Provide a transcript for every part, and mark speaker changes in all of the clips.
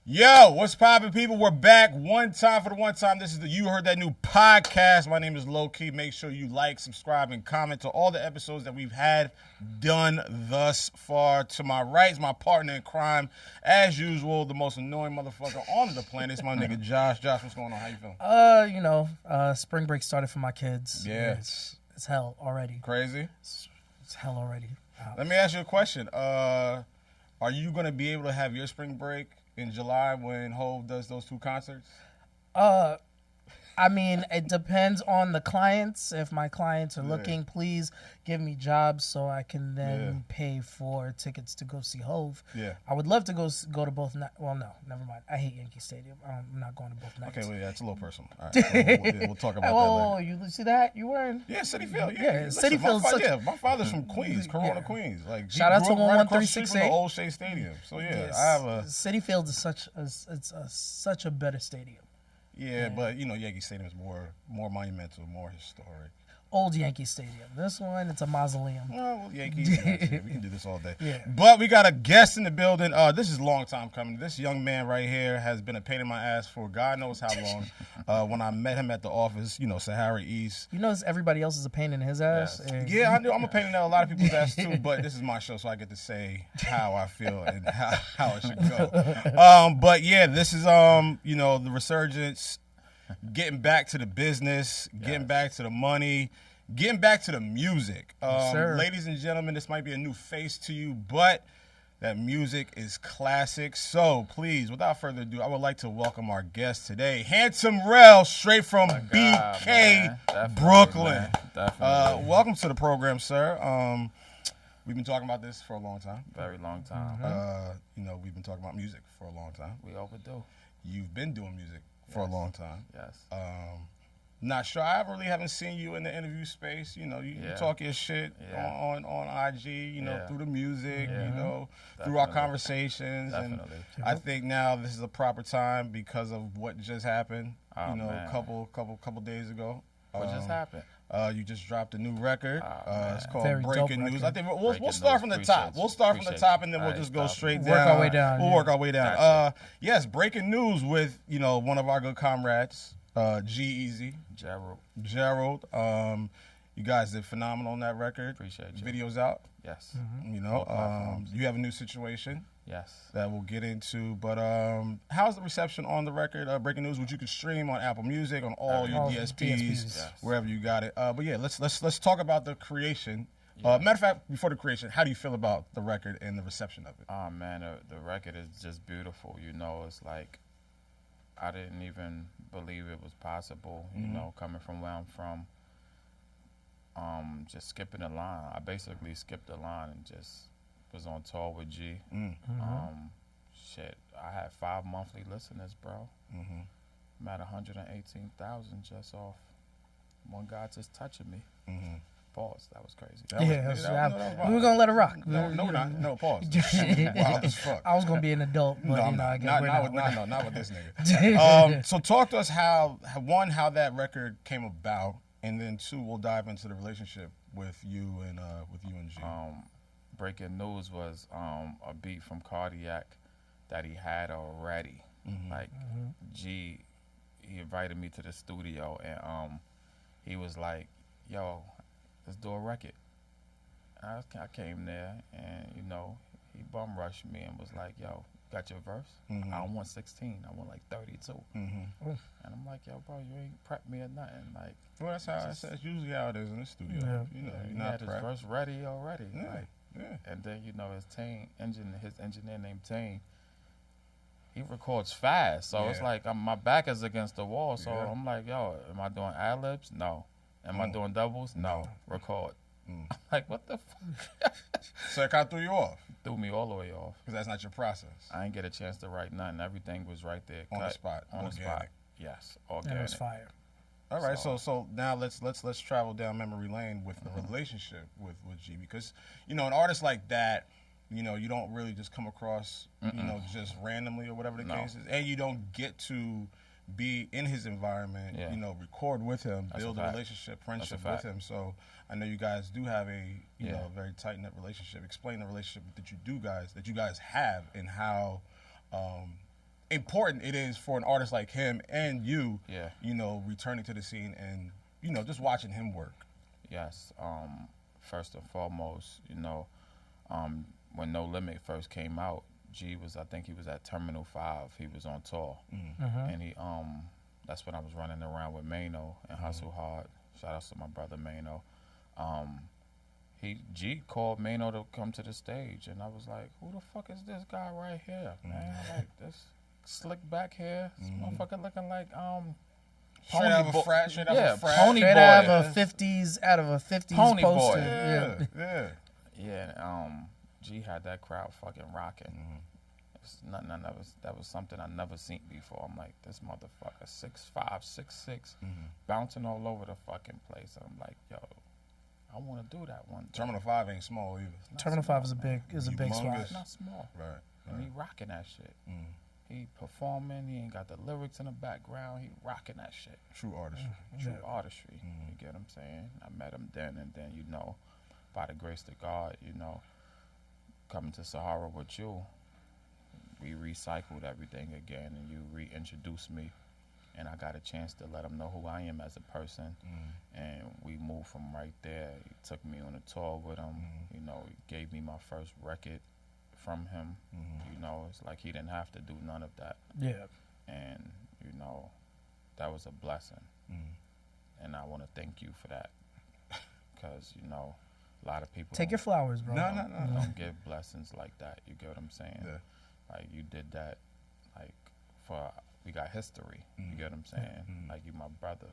Speaker 1: Yo, what's poppin', people? We're back one time for the one time. This is the You Heard That New podcast. My name is LowKey. Make sure you like, subscribe, and comment to all the episodes that we've had done thus far. To my right is my partner in crime, as usual, the most annoying motherfucker on the planet. It's my nigga Josh. Josh, what's going on? How you feeling?
Speaker 2: Spring break started for my kids.
Speaker 1: Yeah.
Speaker 2: It's hell already.
Speaker 1: Crazy?
Speaker 2: It's hell already.
Speaker 1: Let me ask you a question. Are you going to be able to have your spring break in July when Hov does those two concerts?
Speaker 2: I mean, it depends on the clients. If my clients are looking, please give me jobs so I can then pay for tickets to go see Hov.
Speaker 1: Yeah.
Speaker 2: I would love to go to both nights. Well, no, never mind. I hate Yankee Stadium. I'm not going to both nights.
Speaker 1: Okay, well, yeah, it's a little personal. All right, we'll talk about that later.
Speaker 2: You see that? You weren't?
Speaker 1: Yeah, City Field.
Speaker 2: Yeah, City Field.
Speaker 1: My father's from Queens, Corona, Queens. Like,
Speaker 2: shout out to 11368
Speaker 1: from the old Shea Stadium. So yeah, I have a
Speaker 2: City Field is such a better stadium.
Speaker 1: Yeah, but Yankee Stadium is more monumental, more historic.
Speaker 2: Old Yankee Stadium. This one, it's a mausoleum.
Speaker 1: Oh, well, Yankees. We can do this all day.
Speaker 2: Yeah.
Speaker 1: But we got a guest in the building. This is a long time coming. This young man right here has been a pain in my ass for God knows how long. When I met him at the office, Sahara East.
Speaker 2: You notice everybody else is a pain in his ass?
Speaker 1: Yes. Yeah, I do. I'm a pain in a lot of people's ass too, but this is my show, so I get to say how I feel and how it should go. But yeah, this is, the resurgence. Getting back to the business, getting back to the money, getting back to the music. Ladies and gentlemen, this might be a new face to you, but that music is classic. So please, without further ado, I would like to welcome our guest today, Hansum Rell, straight from BK, Brooklyn.
Speaker 3: Definitely.
Speaker 1: Welcome to the program, sir. We've been talking about this for a long time.
Speaker 3: Very long time.
Speaker 1: We've been talking about music for a long time.
Speaker 3: We overdue.
Speaker 1: You've been doing music for a long time.
Speaker 3: Yes.
Speaker 1: Not sure. I really haven't seen you in the interview space. You talk your shit on IG, through the music, through our conversations.
Speaker 3: Definitely.
Speaker 1: And I think now this is a proper time because of what just happened,
Speaker 3: man.
Speaker 1: a couple days ago.
Speaker 3: What just happened?
Speaker 1: You just dropped a new record. It's called
Speaker 2: Very
Speaker 1: Breaking
Speaker 2: dope
Speaker 1: News.
Speaker 2: record.
Speaker 1: I think we'll start from the top. We'll start from the top and then we'll just go straight down.
Speaker 2: Work our way down.
Speaker 1: We'll work our way down. Yes, Breaking News with one of our good comrades, G Eazy. Gerald. You guys did phenomenal on that record.
Speaker 3: Appreciate you.
Speaker 1: Videos out.
Speaker 3: Yes.
Speaker 1: You have a new situation.
Speaker 3: Yes.
Speaker 1: That we'll get into. But how's the reception on the record, Breaking News, which you can stream on Apple Music, on all your DSPs, wherever you got it. But yeah, let's talk about the creation. Matter of fact, before the creation, how do you feel about the record and the reception of it?
Speaker 3: Oh man, the record is just beautiful. It's like I didn't even believe it was possible. Coming from where I'm from. Just skipping a line. I basically skipped a line and just was on tour with G. I had 5 monthly listeners, bro. I'm at 118,000 just off one guy just touching me. Pause. That was crazy.
Speaker 2: We were gonna let it rock.
Speaker 1: No, pause. Wild as fuck.
Speaker 2: I was gonna be an adult, but
Speaker 1: not with this nigga. So talk to us how that record came about, and then 2, we'll dive into the relationship with you and G.
Speaker 3: Breaking News was a beat from Cardiac that he had already. G, he invited me to the studio and he was like, "Yo, let's do a record." I came there and he bum rushed me and was like, "Yo, got your verse?" I don't want 16. I want like 32. And I'm like, "Yo, bro, you ain't prepped me or nothing." Like,
Speaker 1: well, that's usually how it is in the studio.
Speaker 3: He
Speaker 1: not
Speaker 3: had his
Speaker 1: prepped.
Speaker 3: verse ready already.
Speaker 1: Yeah.
Speaker 3: And then his engineer named Tane, he records fast. So it's like my back is against the wall. So I'm like, "Yo, am I doing ad-libs? No. Am I doing doubles? No. Record." I'm like, what the fuck?
Speaker 1: So it kind of threw you off?
Speaker 3: Threw me all the way off.
Speaker 1: Because that's not your process.
Speaker 3: I didn't get a chance to write nothing. Everything was right there.
Speaker 1: On the spot.
Speaker 3: On the spot. Yes. Organic.
Speaker 2: That was fire.
Speaker 1: All right, so now let's travel down memory lane with the relationship with G, because an artist like that, you don't really just come across just randomly or whatever the case is, and you don't get to be in his environment, record with him, build a relationship, friendship with him. So I know you guys do have a very tight knit relationship. Explain the relationship that you guys have, and how important it is for an artist like him and you,
Speaker 3: Yeah.
Speaker 1: you know, returning to the scene and, you know, just watching him work.
Speaker 3: Yes. First and foremost, you know, when No Limit first came out, I think he was at Terminal 5. He was on tour. And that's when I was running around with Mano and Hustle Hard. Shout out to my brother Mano. G called Mano to come to the stage, and I was like, who the fuck is this guy right here, man? Like, this slick back hair, this motherfucker looking like
Speaker 1: Straight out of a frat,
Speaker 3: Pony
Speaker 2: Straight
Speaker 3: Boy.
Speaker 2: out of a 50s
Speaker 3: Pony Boy.
Speaker 2: poster.
Speaker 1: Yeah.
Speaker 3: G had that crowd fucking rocking. It was nothing that was something I never seen before. I'm like, this motherfucker 6'5", 6'6", bouncing all over the fucking place. And I'm like, yo, I want to do that one day.
Speaker 1: Terminal 5 ain't small either.
Speaker 2: Terminal 5 is a big spot.
Speaker 3: It's not small.
Speaker 1: Right.
Speaker 3: And he rocking that shit. He performing. He ain't got the lyrics in the background. He rocking that shit.
Speaker 1: True artistry.
Speaker 3: True artistry. You get what I'm saying? I met him then, and then, you know, by the grace of God, you know, coming to Sahara with you, we recycled everything again, and you reintroduced me, and I got a chance to let him know who I am as a person, and we moved from right there. He took me on a tour with him. You know, he gave me my first record from him. You know, it's like he didn't have to do none of that.
Speaker 2: Yeah.
Speaker 3: And, you know, that was a blessing. And I want to thank you for that. Because, you know, a lot of people
Speaker 2: Take your flowers, bro.
Speaker 3: don't give blessings like that. You get what I'm saying?
Speaker 1: Yeah.
Speaker 3: Like, you did that, like, we got history. You get what I'm saying? Like, you my brother.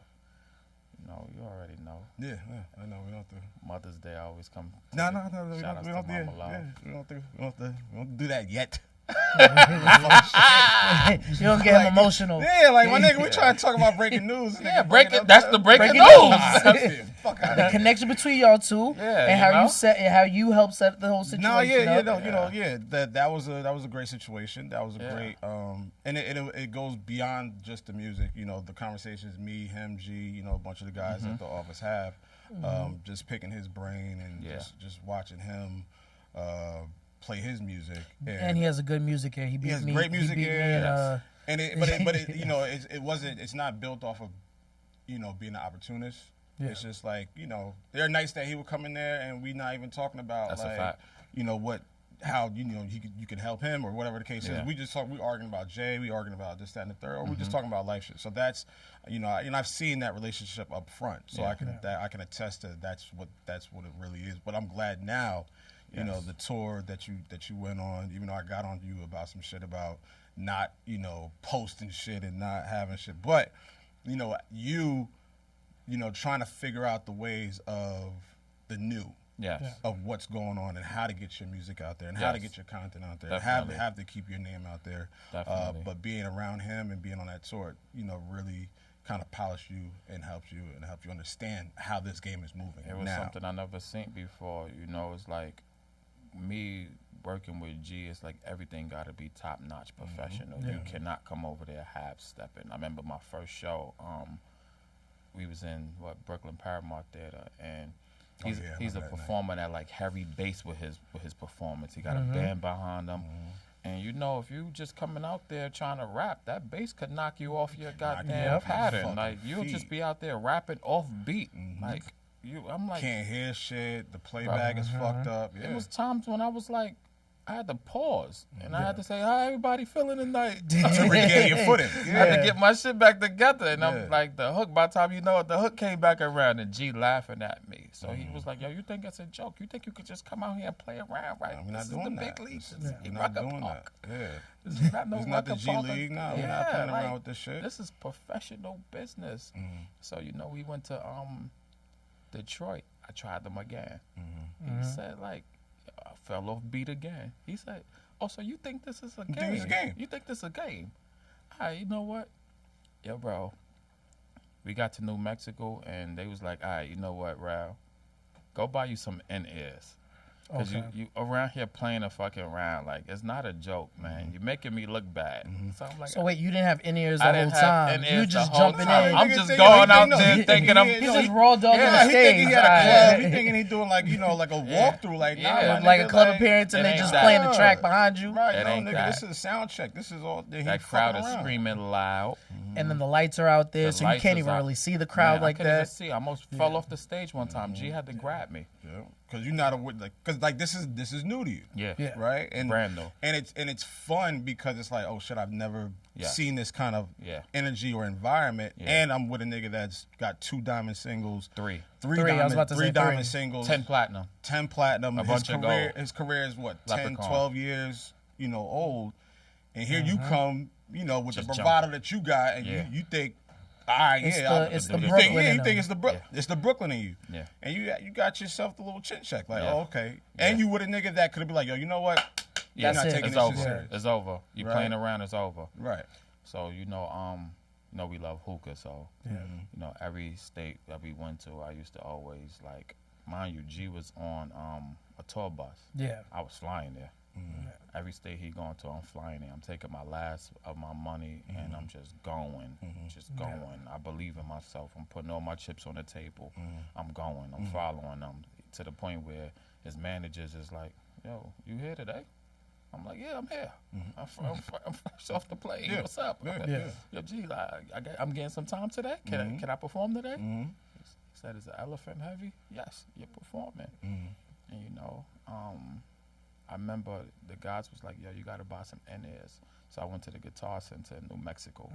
Speaker 3: You know, you already know.
Speaker 1: Yeah, I know. We don't have to.
Speaker 3: Mother's Day always come.
Speaker 1: No, we
Speaker 3: Shout outs
Speaker 1: don't
Speaker 3: to Mama Love.
Speaker 1: we don't do that yet.
Speaker 2: You don't get him emotional.
Speaker 1: Yeah, like my nigga, we trying to talk about breaking news.
Speaker 3: Yeah,
Speaker 1: Nigga,
Speaker 3: that's the breaking
Speaker 2: Breaking
Speaker 3: news.
Speaker 2: news.
Speaker 1: Fuck out
Speaker 2: The connection between y'all two,
Speaker 3: Yeah,
Speaker 2: and
Speaker 3: you know?
Speaker 2: how you helped set the whole situation.
Speaker 1: No,
Speaker 2: up.
Speaker 1: you know, that was a great situation. That was a great, and it goes beyond just the music. You know, the conversations me, him, G, you know, a bunch of the guys at the office have, just picking his brain and just watching him play his music.
Speaker 2: And he has a good music ear. He
Speaker 1: has
Speaker 2: beat me.
Speaker 1: great music
Speaker 2: he beat
Speaker 1: ear.
Speaker 2: me in,
Speaker 1: But it, you know, it's not built off of, you know, being an opportunist.
Speaker 2: Yeah.
Speaker 1: It's just like, you know, there are nights that he would come in there and we not even talking about
Speaker 3: That's a
Speaker 1: like,
Speaker 3: fact.
Speaker 1: you know, how you know you could help him or whatever the case is. We arguing about Jay, we arguing about this, that, and the third, or we just talking about life shit. So that's, you know, and I've seen that relationship up front, so I can attest to that's what it really is. But I'm glad now, you know, the tour that you went on, even though I got on you about some shit about not, you know, posting shit and not having shit, but you know, trying to figure out the ways of the new.
Speaker 3: Yes.
Speaker 1: Of what's going on and how to get your music out there and how to get your content out there.
Speaker 3: Definitely.
Speaker 1: Have to keep your name out there.
Speaker 3: Definitely.
Speaker 1: But being around him and being on that tour, you know, really kind of polished you and helped you understand how this game is moving.
Speaker 3: It was
Speaker 1: now.
Speaker 3: something I never seen before. You know, it's like me working with G. It's like everything got to be top notch, professional. You cannot come over there half stepping. I remember my first show. We was in Brooklyn Paramount Theater, and he's a performer that like heavy bass with his performance. He got a band behind him, and you know, if you just coming out there trying to rap, that bass could knock you off your goddamn pattern. Like you'll just be out there rapping off beat, like I'm like
Speaker 1: can't hear shit. The playback is fucked up. Yeah.
Speaker 3: It was times when I was like, I had to pause and I had to say, "How everybody feeling tonight?"
Speaker 1: To regain your footing.
Speaker 3: I had to get my shit back together, and I'm like, the hook. By the time you know it, the hook came back around, and G laughing at me. So he was like, "Yo, you think it's a joke? You think you could just come out here and play around, right?
Speaker 1: We're not doing that.
Speaker 3: Big leagues.
Speaker 1: We're not doing that. Yeah.
Speaker 3: This is not no
Speaker 1: It's not the G
Speaker 3: Rucker
Speaker 1: League.
Speaker 3: Parker.
Speaker 1: No, we're not playing around with this shit.
Speaker 3: This is professional business. So you know, we went to Detroit. I tried them again. He said like, I fell off beat again. He said, "Oh, so you think this is a game?
Speaker 1: think it's a game?
Speaker 3: You think this is a game?" All right, you know what? Yo, bro, we got to New Mexico, and they was like, "All right, you know what, Ralph? Go buy you some in-ears." Because you around here playing a fucking round. Like, it's not a joke, man. You're making me look bad. So I'm like,
Speaker 2: So wait, you didn't have in-ears the
Speaker 3: I
Speaker 2: whole
Speaker 3: didn't have
Speaker 2: time.
Speaker 3: in-ears
Speaker 2: You just
Speaker 3: the whole
Speaker 2: jumping
Speaker 3: time.
Speaker 2: in.
Speaker 3: I'm just going out there thinking I'm...
Speaker 2: He's just raw dog on
Speaker 1: Yeah,
Speaker 2: the
Speaker 1: he thinking
Speaker 2: stage.
Speaker 1: he had a club. He thinking he doing like, like a walkthrough. Like,
Speaker 3: Yeah.
Speaker 1: nah,
Speaker 2: Like
Speaker 1: nigga,
Speaker 2: a club appearance, and
Speaker 3: it
Speaker 2: they
Speaker 3: ain't
Speaker 2: just
Speaker 3: that.
Speaker 2: playing the track behind you.
Speaker 1: Right,
Speaker 3: It
Speaker 1: no,
Speaker 3: ain't
Speaker 1: nigga,
Speaker 3: that.
Speaker 1: this is a sound check. This is all.
Speaker 3: That crowd is screaming loud.
Speaker 2: And then the lights are out there,
Speaker 3: The
Speaker 2: so you
Speaker 3: lights
Speaker 2: can't
Speaker 3: is
Speaker 2: even
Speaker 3: out.
Speaker 2: really see the crowd
Speaker 3: Man,
Speaker 2: like
Speaker 3: I couldn't even
Speaker 2: that.
Speaker 3: see. I almost fell off the stage one time. G had to grab me.
Speaker 1: Yeah, because you're not because this is new to you.
Speaker 3: Yeah.
Speaker 2: Yeah.
Speaker 1: Right. And
Speaker 3: Brand new.
Speaker 1: And it's fun because it's like, oh shit, I've never
Speaker 3: Yeah.
Speaker 1: seen this kind of
Speaker 3: Yeah.
Speaker 1: energy or environment.
Speaker 3: Yeah.
Speaker 1: And I'm with a nigga that's got 2 diamond singles,
Speaker 3: Three.
Speaker 1: three
Speaker 2: I was
Speaker 1: diamond,
Speaker 2: about to
Speaker 1: three
Speaker 2: say
Speaker 1: diamond
Speaker 2: three.
Speaker 1: singles,
Speaker 3: 10 platinum.
Speaker 1: 10 platinum.
Speaker 3: A bunch of gold.
Speaker 1: His career is what, 10,
Speaker 3: Leprechaun.
Speaker 1: 12 years, old. And here you come, with
Speaker 3: Just
Speaker 1: the bravado that you got, and you think, all right,
Speaker 2: It's the
Speaker 1: you
Speaker 2: Brooklyn
Speaker 1: think,
Speaker 2: in
Speaker 1: you think
Speaker 2: them.
Speaker 1: it's the Brooklyn in you.
Speaker 3: Yeah.
Speaker 1: And you got yourself the little chin check, like,
Speaker 3: Yeah.
Speaker 1: oh, okay.
Speaker 3: Yeah.
Speaker 1: And you with a nigga that could be like, yo, you know what?
Speaker 3: Yeah.
Speaker 1: You're not
Speaker 2: That's it.
Speaker 1: taking
Speaker 3: It's
Speaker 1: this
Speaker 3: over.
Speaker 1: shit serious.
Speaker 3: It's over. You
Speaker 1: Right.
Speaker 3: playing around, it's over.
Speaker 1: Right.
Speaker 3: So, we love hookah. So, every state that we went to, I used to always, like, mind you, G was on a tour bus.
Speaker 2: Yeah.
Speaker 3: I was flying there. Every state he going to, I'm flying there. I'm taking my last of my money, and I'm just going, I believe in myself. I'm putting all my chips on the table. I'm going. I'm following them to the point where his managers is like, yo, you here today? I'm like, yeah, I'm here. I'm fresh off the plane.
Speaker 1: Yeah.
Speaker 3: What's up?
Speaker 1: Yeah.
Speaker 3: Yo, G, I'm getting some time today. Can I perform today? He said, is the elephant heavy? Yes, you're performing. And I remember the guys was like, yo, you got to buy some in-ears. So I went to the Guitar Center in New Mexico.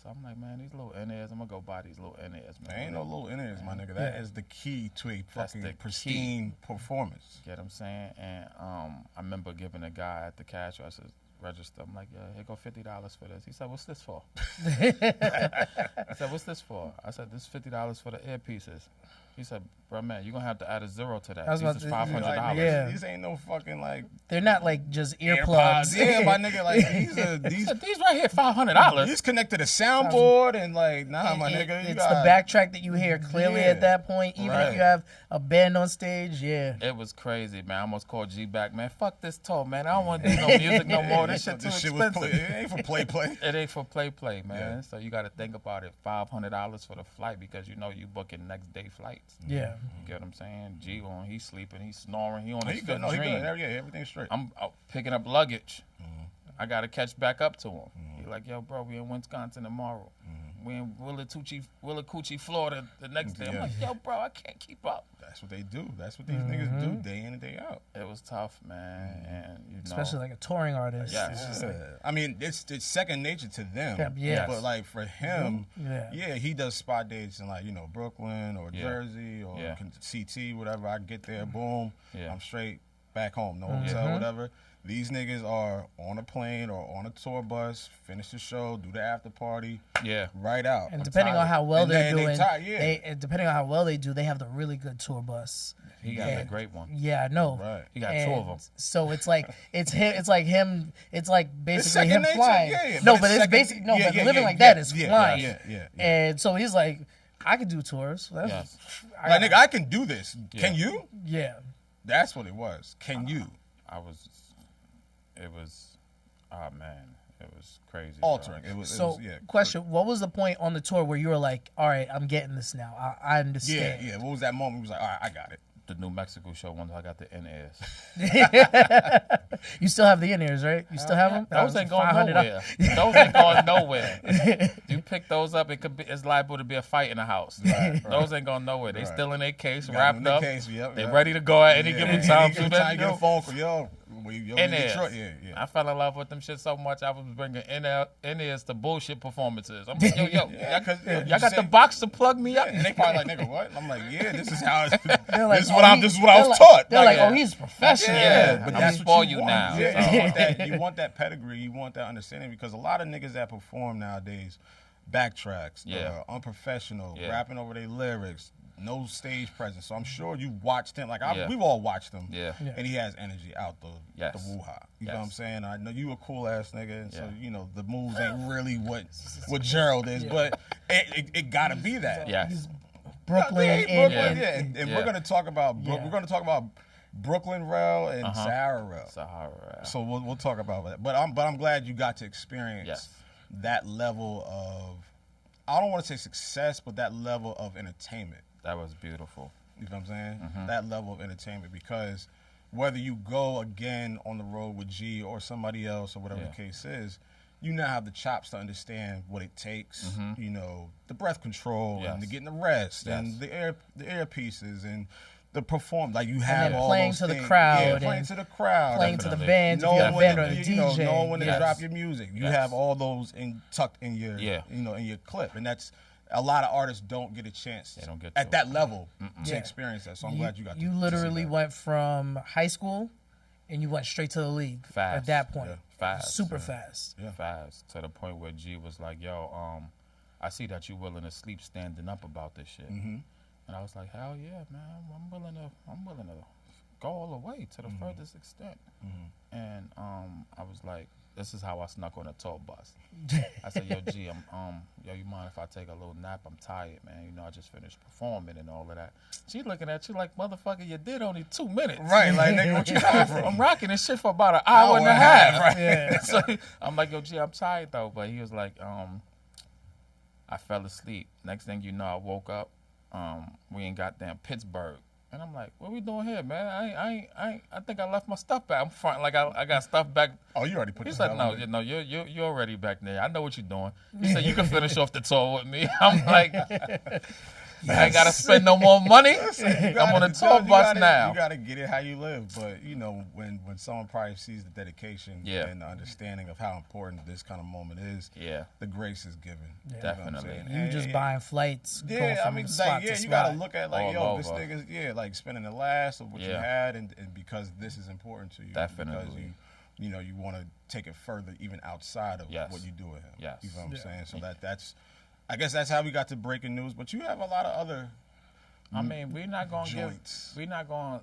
Speaker 3: So I'm like, man, these little in-ears, I'm going to go buy these little in-ears, man.
Speaker 1: There ain't no little in-ears, my nigga. That is the key to a fucking pristine performance.
Speaker 3: Get what I'm saying? And I remember giving a guy at the cash register, I'm like, yeah, here go $50 for this. He said, what's this for? I said, what's this for? I said, this is $50 for the earpieces. He said, bro, man, you're going to have to add a zero to that.
Speaker 2: I was
Speaker 3: These
Speaker 2: about
Speaker 3: is
Speaker 2: to-
Speaker 3: $500.
Speaker 1: Like,
Speaker 2: Yeah.
Speaker 1: These ain't no fucking like
Speaker 2: They're not like just
Speaker 1: AirPods.
Speaker 2: earplugs.
Speaker 1: Yeah, my nigga, like these
Speaker 3: He said, these right here, $500.
Speaker 1: These connected to soundboard and like, nah, my nigga.
Speaker 2: It's the backtrack that you hear clearly at that point. Even if you have a band on stage,
Speaker 3: It was crazy, man. I almost called G back, man. Fuck this tour, man. I don't want to do no music no more. This shit too expensive.
Speaker 1: It ain't for play.
Speaker 3: It ain't for play, man. Yeah. So you got to think about it. $500 for the flight because you booking next day flights.
Speaker 2: Yeah.
Speaker 3: You get what I'm saying? G on, he's sleeping, he's snoring, he on his
Speaker 1: He
Speaker 3: fifth
Speaker 1: good.
Speaker 3: dream.
Speaker 1: Yeah, everything's straight.
Speaker 3: I'm out picking up luggage. I got to catch back up to him. He like, yo, bro, we in Wisconsin tomorrow. We in Willacoochee, Florida the next day. I'm like, yo, bro, I can't keep up.
Speaker 1: That's what they do. That's what these niggas do day in and day out.
Speaker 3: It was tough, man. And
Speaker 2: Especially like a touring artist.
Speaker 3: Yeah.
Speaker 1: I mean, it's second nature to them.
Speaker 2: Yes.
Speaker 1: But like for him, he does spot dates in like, Brooklyn or Jersey or CT, whatever. I get there, boom, I'm straight back home, no hotel, whatever. These niggas are on a plane or on a tour bus, finish the show, do the after party, right out.
Speaker 2: And depending on how well they're doing,
Speaker 1: depending
Speaker 2: on how well they do, they have the really good tour bus.
Speaker 3: He got a great one.
Speaker 2: Yeah, I know.
Speaker 1: Right.
Speaker 3: He got 2 of them.
Speaker 2: So it's like him. It's like basically him
Speaker 1: nature,
Speaker 2: flying.
Speaker 1: but
Speaker 2: living like that is flying.
Speaker 1: Yeah.
Speaker 2: And so he's like, I could do tours.
Speaker 1: Like, nigga, I can do this. Can you?
Speaker 2: Yeah.
Speaker 1: That's what it was. Can you?
Speaker 3: It was crazy.
Speaker 1: Altering.
Speaker 3: Bro.
Speaker 2: Question, what was the point on the tour where you were like, all right, I'm getting this now. I understand.
Speaker 1: Yeah. What was that moment? He was like, all right, I got it.
Speaker 3: The New Mexico show once I got the in-ears.
Speaker 2: You still have the in-ears, right? You still have them?
Speaker 3: Those ain't going nowhere. Those ain't going nowhere. You pick those up, it's liable to be a fight in the house. Right. Those ain't going nowhere. They still in their case, wrapped up. They ready to go at any given time.
Speaker 1: You get a phone call, yo.
Speaker 3: In-ears. I fell in love with them shit so much I was bringing in-ears to bullshit performances. I'm like, yo, y'all got the box to plug me up?
Speaker 1: And they probably like, nigga, what? And I'm like, yeah, this is how it's,
Speaker 2: like,
Speaker 1: this is what I was taught.
Speaker 2: They're like, oh, he's professional.
Speaker 1: Yeah, but
Speaker 3: I'm
Speaker 1: that's
Speaker 3: for
Speaker 1: what
Speaker 3: you
Speaker 1: want.
Speaker 3: now.
Speaker 1: Yeah, you want that pedigree, you want that understanding, because a lot of niggas that perform nowadays backtracks, unprofessional, rapping over their lyrics, no stage presence. So I'm sure you watched him. Like we've all watched him.
Speaker 3: Yeah.
Speaker 1: And he has energy out the woo-ha. You know what I'm saying? I know you a cool ass nigga, and so the moves ain't really what Gerald is, but it gotta be that.
Speaker 3: Yes.
Speaker 2: Brooklyn,
Speaker 1: and we're gonna talk about we're gonna talk about Brooklyn Rell and Sahara Rell.
Speaker 3: Sahara Rell.
Speaker 1: So we'll talk about that. But I'm glad you got to experience that level of, I don't want to say success, but that level of entertainment.
Speaker 3: That was beautiful.
Speaker 1: You know what I'm saying? That level of entertainment, because whether you go again on the road with G or somebody else or whatever the case is, you now have the chops to understand what it takes. You know, the breath control and the getting the rest and the earpieces and the perform, like you have all
Speaker 2: playing
Speaker 1: those
Speaker 2: to
Speaker 1: things.
Speaker 2: the crowd,
Speaker 1: Yeah, playing to the crowd,
Speaker 2: playing to the band, if you're a band or the DJ,
Speaker 1: knowing when to drop your music. You have all those tucked in your,
Speaker 3: you
Speaker 1: know, in your clip, and that's a lot of artists don't get a chance
Speaker 3: they don't get
Speaker 1: at that level to experience that. So I'm glad you got.
Speaker 2: You literally went from high school, and you went straight to the league at that point.
Speaker 3: Fast,
Speaker 2: super fast.
Speaker 3: Fast to the point where G was like, "Yo, I see that you're willing to sleep standing up about this shit." And I was like, hell yeah, man, I'm willing to go all the way to the furthest extent. And I was like, this is how I snuck on a tour bus. I said, yo, G, yo, you mind if I take a little nap? I'm tired, man. You know, I just finished performing and all of that. She looking at you like, motherfucker, you did only 2 minutes.
Speaker 1: Right, like, nigga, what you coming from?
Speaker 3: I'm rocking this shit for about an hour and a half.
Speaker 1: Right.
Speaker 2: Yeah.
Speaker 3: So I'm like, yo, G, I'm tired though. But he was like, I fell asleep. Next thing you know, I woke up. We in goddamn Pittsburgh, and I'm like, "What we doing here, man? I think I left my stuff back. I'm fronting like I got stuff back."
Speaker 1: Oh, you already put.
Speaker 3: He said, "No, you're already back there. I know what you're doing." He said, "You can finish off the tour with me." I'm like, I ain't gotta spend no more money. I'm on a tour bus now.
Speaker 1: You gotta get it how you live, but you know when someone probably sees the dedication and the understanding of how important this kind of moment is, the grace is given.
Speaker 3: Definitely.
Speaker 2: You just buying flights.
Speaker 1: Yeah, I mean, like, you gotta look at like,
Speaker 3: all
Speaker 1: this nigga's like spending the last of what you had, and because this is important to you.
Speaker 3: Definitely.
Speaker 1: Because you know you want to take it further, even outside of what you do with him.
Speaker 3: Yes.
Speaker 1: You know what I'm saying? So that's. I guess that's how we got to breaking news, but you have a lot of other.
Speaker 3: I mean, we're not gonna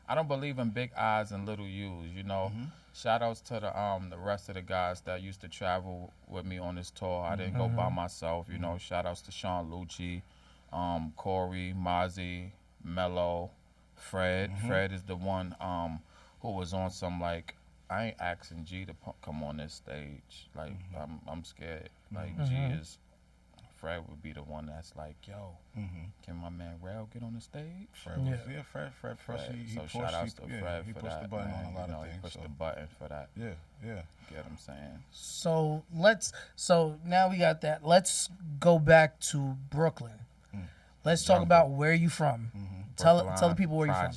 Speaker 3: I don't believe in big eyes and little U's. You know, shout outs to the rest of the guys that used to travel with me on this tour. I didn't go by myself. You know, shout outs to Sean Lucci, Corey, Mozzie, Mello, Fred. Fred is the one who was on some like. I ain't asking G to come on this stage. Like I'm scared. Like G is. Fred would be the one that's like, yo, can my man Rell get on the stage?
Speaker 1: Fred was, Fred.
Speaker 3: So shout outs to Fred
Speaker 1: he
Speaker 3: for
Speaker 1: pushed
Speaker 3: that.
Speaker 1: the button
Speaker 3: man.
Speaker 1: on a lot of things.
Speaker 3: He pushed the button for that.
Speaker 1: Yeah.
Speaker 3: Get what I'm saying?
Speaker 2: So now we got that. Let's go back to Brooklyn. Let's talk about where you from. Tell the people where you from.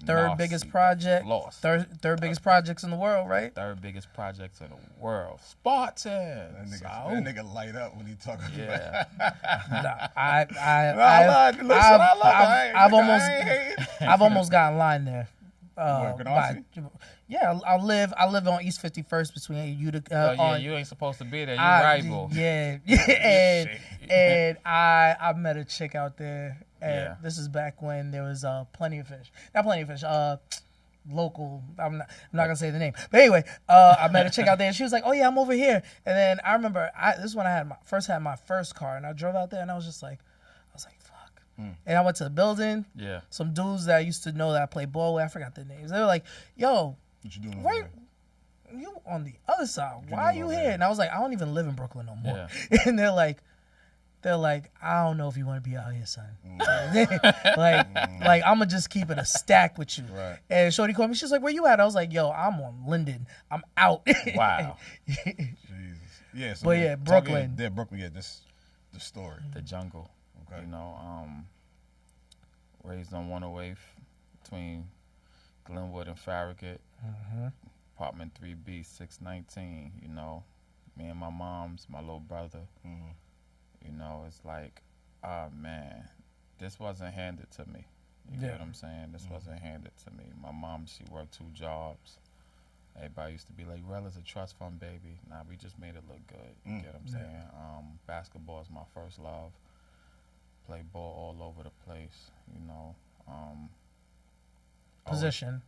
Speaker 2: Third biggest project. Third biggest projects in the world, right?
Speaker 3: Third biggest projects in the world. Spartan.
Speaker 1: That nigga light up when he talk about
Speaker 3: it.
Speaker 2: I've almost got in line there. I live on East 51st between Utica.
Speaker 3: You ain't supposed to be there. You rival.
Speaker 2: And I met a chick out there. And this is back when there was Plenty of Fish. Not Plenty of Fish. Local. I'm not gonna say the name. But anyway, I met a chick out there, and she was like, "Oh yeah, I'm over here." And then I remember this is when I had my first car, and I drove out there, and I was like, "Fuck." And I went to the building.
Speaker 3: Yeah.
Speaker 2: Some dudes that I used to know that I played ball with, I forgot their names. They were like, "Yo,
Speaker 1: what you doing?
Speaker 2: Right, you on the other side? Why are you here?" And I was like, "I don't even live in Brooklyn no more."
Speaker 3: Yeah.
Speaker 2: And they're like, "I don't know if you want to be out here, son." like I'm gonna just keep it a stack with you.
Speaker 1: Right.
Speaker 2: And Shorty called me. She's like, "Where you at?" I was like, "Yo, I'm on Linden. I'm out."
Speaker 3: Wow.
Speaker 1: Jesus. Yeah. So
Speaker 2: but Brooklyn.
Speaker 1: Brooklyn. Yeah, this the story.
Speaker 3: The jungle. Okay. You know, raised on 108 between Glenwood and Farragut. Apartment 3B, 619. You know, me and my mom's, my little brother. You know, it's like, oh man, this wasn't handed to me. You get what I'm saying? This wasn't handed to me. My mom, she worked 2 jobs. Everybody used to be like, Rell is a trust fund baby. Nah, we just made it look good. You get what I'm saying? Basketball is my first love. Play ball all over the place, you know.
Speaker 2: Position.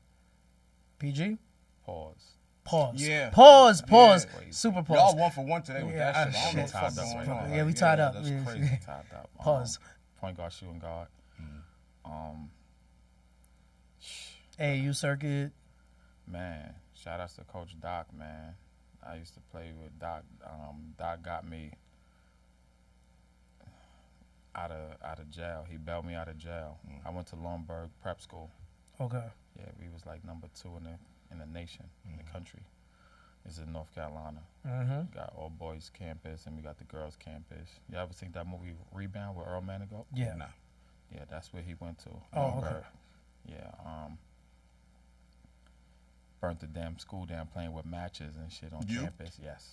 Speaker 2: PG?
Speaker 3: Pause.
Speaker 1: Yeah.
Speaker 2: Pause.
Speaker 3: Yeah.
Speaker 2: Super pause.
Speaker 1: Y'all 1 for 1 today with that shit. I don't know what's
Speaker 3: tied up
Speaker 1: going
Speaker 3: right
Speaker 1: on.
Speaker 3: now.
Speaker 2: Yeah, we tied up.
Speaker 1: That's
Speaker 2: Yeah.
Speaker 1: crazy.
Speaker 3: Tied up.
Speaker 2: Pause.
Speaker 3: Point guard, shooting guard.
Speaker 2: AAU circuit.
Speaker 3: Man, shout outs to Coach Doc, man. I used to play with Doc. Doc got me out of jail. He bailed me out of jail. I went to Longburg Prep School.
Speaker 2: Okay.
Speaker 3: Yeah, we was like number 2 in the nation, in the country. It's in North Carolina. We got all boys campus and we got the girls campus. You ever seen that movie Rebound with Earl Manigault?
Speaker 2: Yeah.
Speaker 3: Nah. Yeah, that's where he went to.
Speaker 2: Oh, okay.
Speaker 3: Yeah. Burnt the damn school down playing with matches and shit on campus. Yes.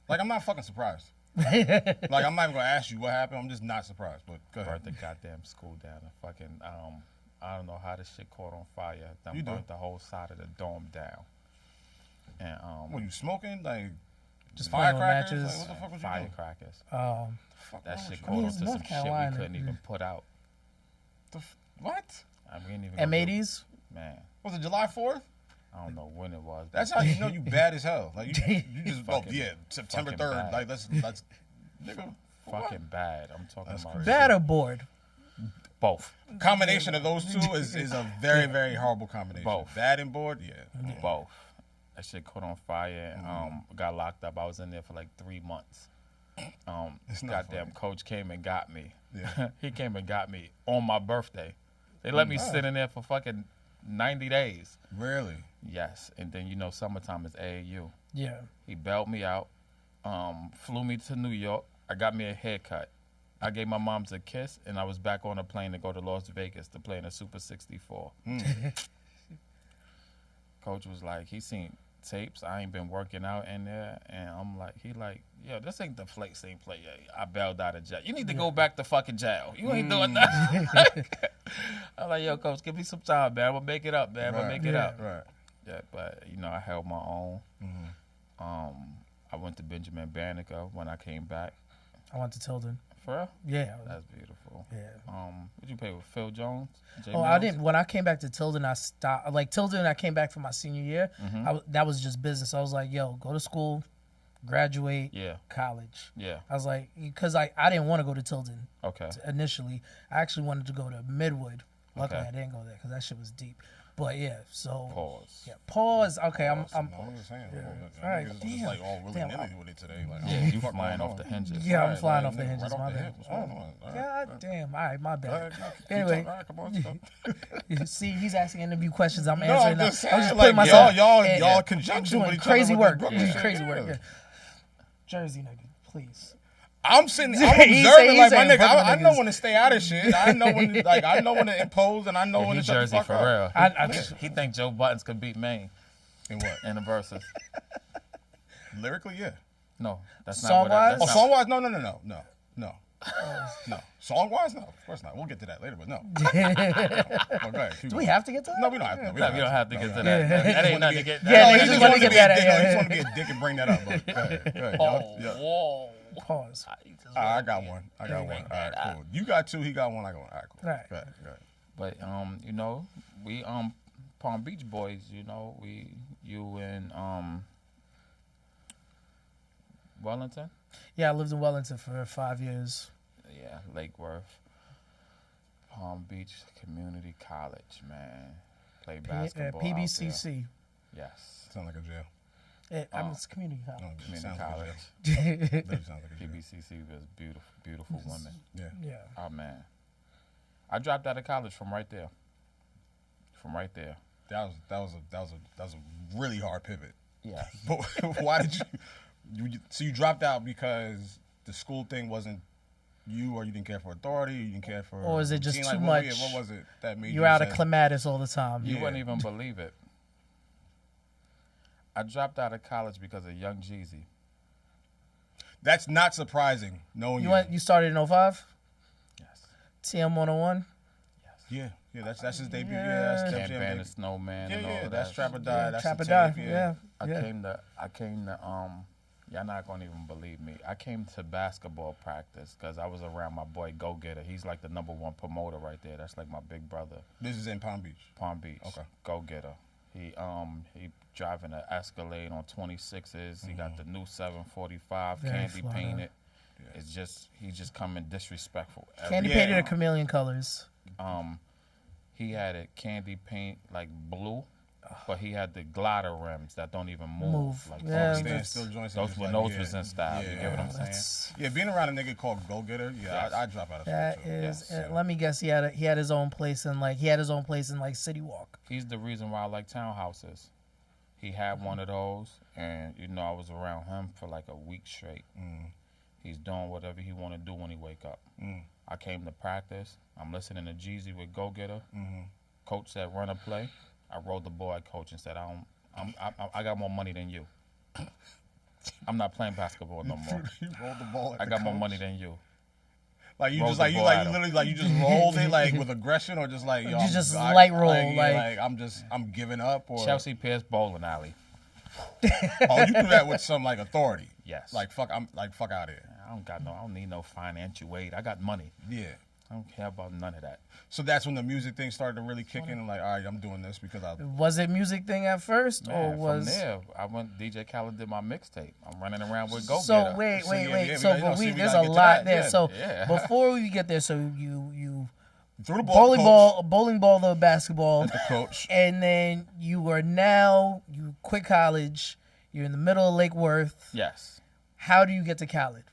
Speaker 1: Like, I'm not fucking surprised. Like, I'm not even gonna ask you what happened. I'm just not surprised. But go ahead.
Speaker 3: Burnt the goddamn school down. And fucking I don't know how this shit caught on fire. Then
Speaker 1: You
Speaker 3: burnt
Speaker 1: do.
Speaker 3: the whole side of the dome down. And
Speaker 1: What, you smoking? Like,
Speaker 2: Just playing with
Speaker 1: firecrackers?
Speaker 2: matches.
Speaker 1: Like, what the fuck was you doing?
Speaker 3: firecrackers.
Speaker 1: Fuck
Speaker 3: That
Speaker 1: wrong
Speaker 3: shit
Speaker 1: with you?
Speaker 3: caught on
Speaker 2: He's
Speaker 3: to
Speaker 2: North
Speaker 3: some
Speaker 2: Carolina.
Speaker 3: shit we couldn't even put out.
Speaker 1: What?
Speaker 3: I mean, we ain't even
Speaker 2: M80s?
Speaker 3: Man,
Speaker 1: Was it July 4th?
Speaker 3: I don't know when it was.
Speaker 1: That's how you know you bad as hell. Like, you just,
Speaker 3: Fucking-
Speaker 1: September
Speaker 3: fucking
Speaker 1: 3rd.
Speaker 3: bad.
Speaker 1: Like, let's, nigga.
Speaker 3: fucking bad. I'm talking
Speaker 1: That's
Speaker 3: about
Speaker 1: crazy.
Speaker 2: Bad or bored?
Speaker 3: both.
Speaker 1: Combination of those two is a very, very horrible combination.
Speaker 3: Both.
Speaker 1: Bad and bored, yeah.
Speaker 3: Both. That shit caught on fire. Got locked up. I was in there for like 3 months.
Speaker 1: It's not
Speaker 3: Goddamn
Speaker 1: funny.
Speaker 3: coach came and got me.
Speaker 1: Yeah.
Speaker 3: He came and got me on my birthday. They let me sit in there for fucking 90 days.
Speaker 1: Really?
Speaker 3: Yes. And then, summertime is AAU.
Speaker 2: Yeah.
Speaker 3: He bailed me out, flew me to New York. I got me a haircut. I gave my moms a kiss, and I was back on a plane to go to Las Vegas to play in a Super 64. Coach was like, he seen tapes. I ain't been working out in there, and I'm like, yo, this ain't the same play. I bailed out of jail. You need to go back to fucking jail. You ain't doing that. I'm like, yo, coach, give me some time, man. I'm gonna make it up, man. I'm gonna make it up.
Speaker 1: Right.
Speaker 3: Yeah, but I held my own. I went to Benjamin Banneker when I came back.
Speaker 2: I went to Tilden.
Speaker 3: For real?
Speaker 2: Yeah.
Speaker 3: That's beautiful.
Speaker 2: Yeah.
Speaker 3: What you play with Phil Jones? Jay
Speaker 2: Oh, I
Speaker 3: Mills?
Speaker 2: didn't. When I came back to Tilden, I stopped. Like Tilden, I came back for my senior year. That was just business. I was like, yo, go to school, graduate,
Speaker 3: Yeah.
Speaker 2: college.
Speaker 3: Yeah.
Speaker 2: I was like, because I didn't want to go to Tilden
Speaker 3: Okay.
Speaker 2: initially. I actually wanted to go to Midwood. Luckily,
Speaker 3: Okay.
Speaker 2: I didn't go there because that shit was deep. But yeah, so
Speaker 3: Pause.
Speaker 2: yeah, pause. Okay, I'm
Speaker 1: I'm just saying.
Speaker 2: All right,
Speaker 1: Niggas just
Speaker 2: damn.
Speaker 1: like all willy
Speaker 2: Damn,
Speaker 1: nilly with it today. Like,
Speaker 3: Yeah,
Speaker 1: oh,
Speaker 3: you
Speaker 1: fuck
Speaker 3: flying
Speaker 1: going
Speaker 3: off the
Speaker 1: on?
Speaker 3: hinges.
Speaker 2: yeah, I'm
Speaker 1: Right,
Speaker 2: flying
Speaker 1: like,
Speaker 2: off the
Speaker 1: nigga,
Speaker 2: hinges.
Speaker 1: right
Speaker 2: My
Speaker 1: off the
Speaker 2: bad.
Speaker 1: hip. What's going on? All right,
Speaker 2: God damn. All right, my
Speaker 1: Go ahead,
Speaker 2: bad.
Speaker 1: go. Keep
Speaker 2: Anyway.
Speaker 1: talking. All right, come on, let's go.
Speaker 2: See, he's asking interview questions. I'm
Speaker 1: No,
Speaker 2: answering.
Speaker 1: I'm
Speaker 2: them.
Speaker 1: just saying,
Speaker 2: I'm just
Speaker 1: like,
Speaker 2: putting myself.
Speaker 1: y'all
Speaker 2: Yeah.
Speaker 1: in conjunction
Speaker 2: doing
Speaker 1: with each
Speaker 2: crazy
Speaker 1: other
Speaker 2: work.
Speaker 1: with this Brooklyn shit,
Speaker 2: Crazy work.
Speaker 1: yeah.
Speaker 2: Yeah. Jersey nigga, please.
Speaker 1: I'm sitting, I'm
Speaker 2: He
Speaker 1: observing,
Speaker 2: say-
Speaker 1: like, my
Speaker 2: he say
Speaker 1: nigga, I
Speaker 2: Brooklyn
Speaker 1: know
Speaker 2: niggas.
Speaker 1: when to stay out of shit. I know when to impose, and I know
Speaker 3: Yeah,
Speaker 1: when
Speaker 3: he
Speaker 1: to shut the
Speaker 3: Jersey
Speaker 1: fuck
Speaker 3: for
Speaker 1: up.
Speaker 3: real. He think Joe Buttons could beat Maine
Speaker 1: In what?
Speaker 3: in the verses.
Speaker 1: Lyrically, yeah.
Speaker 3: No, that's not
Speaker 2: Song
Speaker 3: what.
Speaker 2: wise?
Speaker 1: Oh,
Speaker 3: That's
Speaker 1: song wise? No. No. Song wise? No, of course not. We'll get to that later, but no. Oh, go ahead, keep
Speaker 2: Do we
Speaker 1: going.
Speaker 2: have to get to that?
Speaker 1: No, we don't have to.
Speaker 3: No, you don't have to get to
Speaker 1: No,
Speaker 3: that.
Speaker 1: no.
Speaker 3: That ain't nothing to get.
Speaker 2: Yeah,
Speaker 1: No,
Speaker 2: he
Speaker 1: he
Speaker 2: just
Speaker 1: just
Speaker 2: wanted
Speaker 1: wanted
Speaker 2: to
Speaker 1: to be
Speaker 2: get
Speaker 1: a
Speaker 2: that
Speaker 1: dick.
Speaker 2: out,
Speaker 1: He just
Speaker 2: yeah.
Speaker 1: wanted to be a dick and bring that up. But go ahead.
Speaker 3: Oh,
Speaker 1: Yeah.
Speaker 3: whoa.
Speaker 2: Pause.
Speaker 1: I got one. All right, cool. You got two. He got one. I got one. All right, cool.
Speaker 2: Right.
Speaker 1: Go ahead.
Speaker 3: But we Palm Beach boys. You in Wellington.
Speaker 2: Yeah, I lived in Wellington for 5 years.
Speaker 3: Yeah, Lake Worth, Palm Beach Community College, man. Play basketball. out there.
Speaker 2: PBCC.
Speaker 3: Yes,
Speaker 1: Sound like a jail.
Speaker 2: I mean, it's community
Speaker 1: No,
Speaker 2: college.
Speaker 1: it
Speaker 3: community
Speaker 1: sounds
Speaker 3: college.
Speaker 1: like a jail. Literally sounds like a jail.
Speaker 3: PBCC was beautiful women.
Speaker 1: Yeah.
Speaker 2: Yeah.
Speaker 3: Oh man, I dropped out of college from right there.
Speaker 1: That was a really hard pivot.
Speaker 3: Yeah.
Speaker 1: But why did you? So you dropped out because the school thing wasn't you, or you didn't care for authority, you didn't care for,
Speaker 2: Or is it just
Speaker 1: routine?
Speaker 2: too
Speaker 1: Like,
Speaker 2: much?
Speaker 1: What was it that made
Speaker 2: You're
Speaker 1: you
Speaker 2: out of
Speaker 1: say-
Speaker 2: clematis all the time.
Speaker 3: You
Speaker 1: Yeah.
Speaker 3: wouldn't even believe it. I dropped out of college because of Young G Eazy.
Speaker 1: That's not surprising. Knowing
Speaker 2: You started in 05?
Speaker 3: Yes.
Speaker 2: TM 101?
Speaker 1: Yeah, that's his debut.
Speaker 2: Yeah.
Speaker 1: Yeah, that's
Speaker 3: Can't
Speaker 1: Def Jam
Speaker 3: ban
Speaker 1: debut.
Speaker 3: a snowman
Speaker 1: Yeah,
Speaker 3: and all
Speaker 1: yeah,
Speaker 3: of
Speaker 1: that's
Speaker 3: that.
Speaker 1: Trap or Die. That's
Speaker 2: Trap
Speaker 1: the
Speaker 2: or Die.
Speaker 1: tape,
Speaker 2: Yeah.
Speaker 3: I came to y'all not gonna even believe me. I came to basketball practice because I was around my boy Go Getter. He's like the #1 promoter right there. That's like my big brother.
Speaker 1: This is in Palm Beach.
Speaker 3: Palm Beach.
Speaker 1: Okay.
Speaker 3: Go Getter. He driving an Escalade on 26s. He got the new 745
Speaker 2: Very
Speaker 3: candy
Speaker 2: fly.
Speaker 3: painted. It's just he's just coming disrespectful.
Speaker 2: Candy
Speaker 1: Yeah.
Speaker 2: painted or chameleon colors?
Speaker 3: he had it candy paint like blue, but he had the glider rims that don't even move. Like
Speaker 1: still joints.
Speaker 3: Those were nose resistant style. You get what I'm saying?
Speaker 1: Yeah, being around a nigga called Go Getter, I drop out of
Speaker 2: that is. Let me guess. He had his own place in like City Walk.
Speaker 3: He's the reason why I like townhouses. He had one of those, and you know I was around him for like a week straight. He's doing whatever he want to do when he wake up. I came to practice. I'm listening to G Eazy with Go Getter. Coach said run a play. I rolled the ball at coach and said I got more money than you. I'm not playing basketball no more.
Speaker 1: You rolled the ball.
Speaker 3: I got more money than you.
Speaker 1: Like you literally just rolled it like with aggression, or just like
Speaker 2: you just light roll like
Speaker 1: I'm giving up, or
Speaker 3: Chelsea Pierce bowling alley.
Speaker 1: Oh, you do that with some like authority.
Speaker 3: Yes.
Speaker 1: Like fuck out of here.
Speaker 3: I don't need no financial aid. I got money.
Speaker 1: Yeah.
Speaker 3: I don't care about none of that.
Speaker 1: So that's when the music thing started to really kick in, and like, all right, I'm doing this because I.
Speaker 2: Was it music thing at first, or was?
Speaker 3: From there, I went. DJ Khaled did my mixtape. I'm running around with Go Getter.
Speaker 2: So wait. There's a lot there. So before we get there, so you
Speaker 1: threw the ball,
Speaker 2: bowling ball, the basketball,
Speaker 1: the coach,
Speaker 2: and then you quit college. You're in the middle of Lake Worth.
Speaker 3: Yes.
Speaker 2: How do you get to Khaled?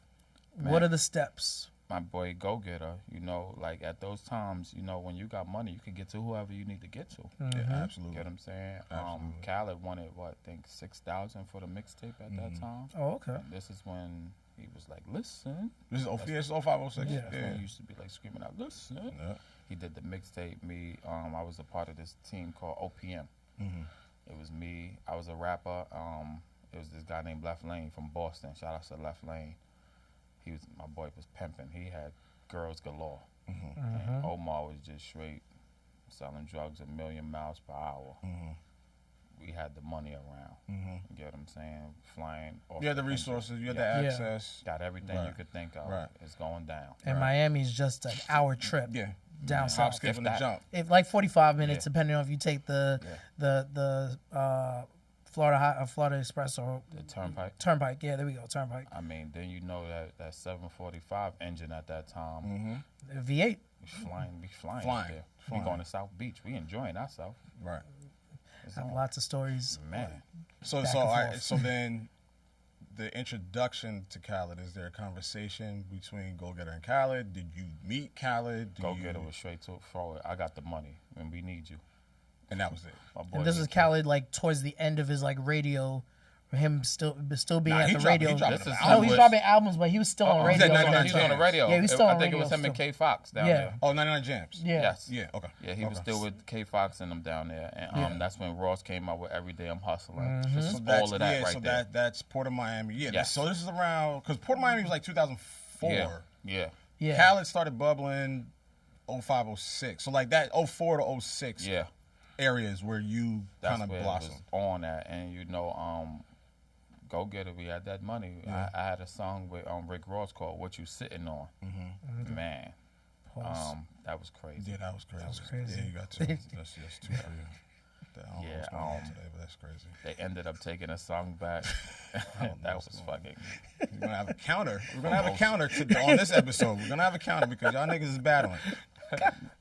Speaker 2: What are the steps?
Speaker 3: My boy Go Getter, you know, like at those times, you know, when you got money, you can get to whoever you need to get to.
Speaker 1: Yeah, absolutely.
Speaker 3: You get what I'm saying? Khaled wanted, I think $6,000 for the mixtape at that time.
Speaker 2: Oh, okay.
Speaker 3: This is when he was like, listen.
Speaker 1: This is 05, 06.
Speaker 3: Yeah. When he used to be like screaming out, listen. Yeah. He did the mixtape. I was a part of this team called OPM. It was me. I was a rapper. It was this guy named Left Lane from Boston. Shout out to Left Lane. My boy was pimping. He had girls galore. And Omar was just straight selling drugs 1,000,000 miles per hour. We had the money around. You get what I'm saying? Flying off.
Speaker 1: You had the resources. You had the access.
Speaker 3: Got everything you could think of. It's going down.
Speaker 2: And Miami's just an hour trip.
Speaker 1: Yeah.
Speaker 2: Down south.
Speaker 1: Hop, skip, and the jump.
Speaker 2: Like 45 minutes, depending on if you take the Florida Express or
Speaker 3: the Turnpike.
Speaker 2: Turnpike, yeah, there we go, Turnpike.
Speaker 3: I mean, then you know that 745 engine at that time.
Speaker 2: V8.
Speaker 3: We flying. There. We going to South Beach. We enjoying ourselves.
Speaker 1: Right.
Speaker 2: I have lots of stories.
Speaker 3: Man.
Speaker 1: So then the introduction to Khaled, is there a conversation between Go Getter and Khaled? Did you meet Khaled?
Speaker 3: Go Getter was straight to forward. I got the money and we need you.
Speaker 1: And that was it.
Speaker 2: And this was Khaled like towards the end of his like radio, him still being at the radio. He's dropping albums, but he was still on radio.
Speaker 3: He was on the radio.
Speaker 2: Yeah, he was still on radio.
Speaker 3: I think it was him and K Fox down there.
Speaker 1: Oh, 99 Jams.
Speaker 2: Yeah.
Speaker 3: Yes.
Speaker 1: Yeah. Okay.
Speaker 3: Yeah, he was still with K Fox and them down there, and that's when Ross came out with Every Day I'm Hustling.
Speaker 1: So
Speaker 3: all of that right there.
Speaker 1: That's Port of Miami. Yeah. Yes. So this is around because Port of Miami was like 2004.
Speaker 3: Yeah.
Speaker 1: Khaled started bubbling 05, 06. So like that 04 to 06.
Speaker 3: Yeah.
Speaker 1: Areas where you kind of blossom
Speaker 3: on that, and you know, Go Getter, we had that money. I had a song with Rick Ross called "What You Sitting On." Man, that was crazy.
Speaker 1: Yeah, that was crazy. Yeah, you got two. That's two for you.
Speaker 3: Yeah,
Speaker 1: today, but that's crazy.
Speaker 3: They ended up taking a song back. That was fucking.
Speaker 1: We're gonna have a counter. We're gonna have a counter on this episode. We're gonna have a counter because y'all niggas is battling.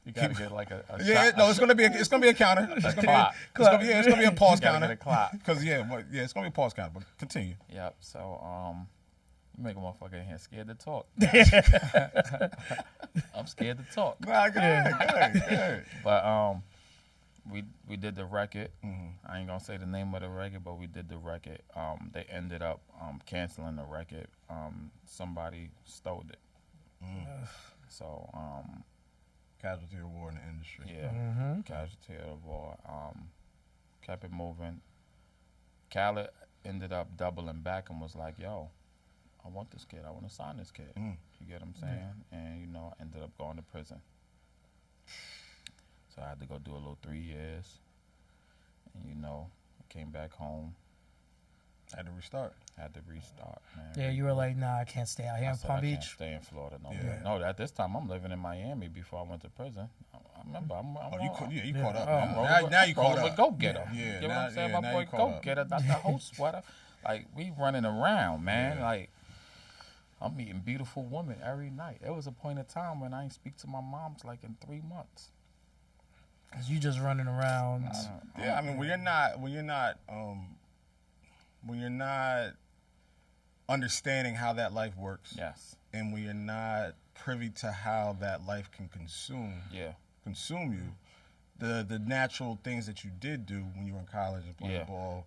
Speaker 3: You gotta get like a
Speaker 1: it's gonna be a counter. It's gonna be a pause counter. Because it's gonna be a pause counter. But continue.
Speaker 3: Yep. So you make a motherfucker in here scared to talk. I'm scared to talk.
Speaker 1: Nah, good.
Speaker 3: But we did the record. I ain't gonna say the name of the record, but we did the record. They ended up canceling the record. Somebody stole it. So
Speaker 1: casualty of war in the industry.
Speaker 3: Yeah, casualty of war. Kept it moving. Khaled ended up doubling back and was like, "Yo, I want this kid. I want to sign this kid." You get what I'm saying? And you know, I ended up going to prison. So I had to go do a little 3 years. And you know, I came back home.
Speaker 1: Had to restart,
Speaker 3: man.
Speaker 2: Yeah, you were like, nah, I can't stay out here in Palm Beach.
Speaker 3: I can't stay in Florida no more. No, at this time, I'm living in Miami before I went to prison. I remember.
Speaker 1: You caught up. Now you caught up.
Speaker 3: With Go Getter.
Speaker 1: Yeah.
Speaker 3: You know what I'm saying? My boy Go Getter, not the whole sweater. Like, we running around, man. Yeah. Like, I'm meeting beautiful women every night. There was a point in time when I ain't speak to my moms like in 3 months.
Speaker 2: Cause you just running around.
Speaker 1: Yeah, I mean, when you're not understanding how that life works,
Speaker 3: Yes.
Speaker 1: and when you're not privy to how that life can consume you, the natural things that you did do when you were in college and playing ball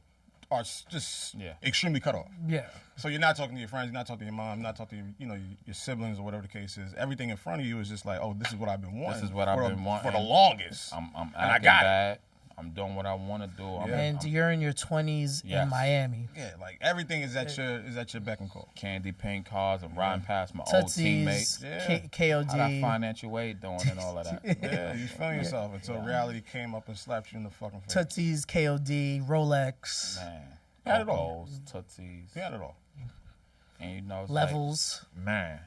Speaker 1: are just extremely cut off.
Speaker 2: Yeah.
Speaker 1: So you're not talking to your friends, you're not talking to your mom, you're not talking to your siblings or whatever the case is. Everything in front of you is just like, oh, this is what I've been wanting.
Speaker 3: This is what I've been wanting
Speaker 1: for the longest.
Speaker 3: I'm
Speaker 1: and
Speaker 3: acting
Speaker 1: I got
Speaker 3: bad. I'm doing what I want to do.
Speaker 2: And you're in your 20s in Miami.
Speaker 1: Yeah, like everything is at your beck and call.
Speaker 3: Candy paint cars and riding past my
Speaker 2: Tootsies,
Speaker 3: old teammates.
Speaker 2: KOD.
Speaker 3: How that financial aid doing and all of that.
Speaker 1: Yeah, you feeling yourself until reality came up and slapped you in the fucking face.
Speaker 2: Tootsies, KOD, Rolex.
Speaker 3: Man.
Speaker 1: You had it all.
Speaker 3: Tootsies.
Speaker 1: You had it all.
Speaker 3: And it's
Speaker 2: levels.
Speaker 3: Like, man.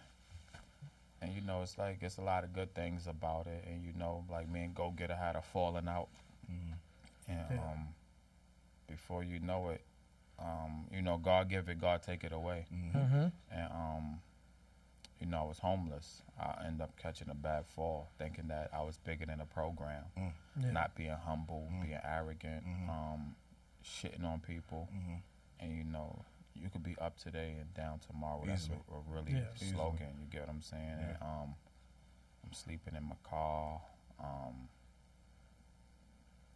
Speaker 3: And it's like it's a lot of good things about it. And like me and Go Getter had a falling out. And before you know it, God give it, God take it away. And I was homeless. I ended up catching a bad fall, thinking that I was bigger than the program, not being humble, being arrogant, shitting on people. And you could be up today and down tomorrow. That's a really slogan. You get what I'm saying? And, I'm sleeping in my car.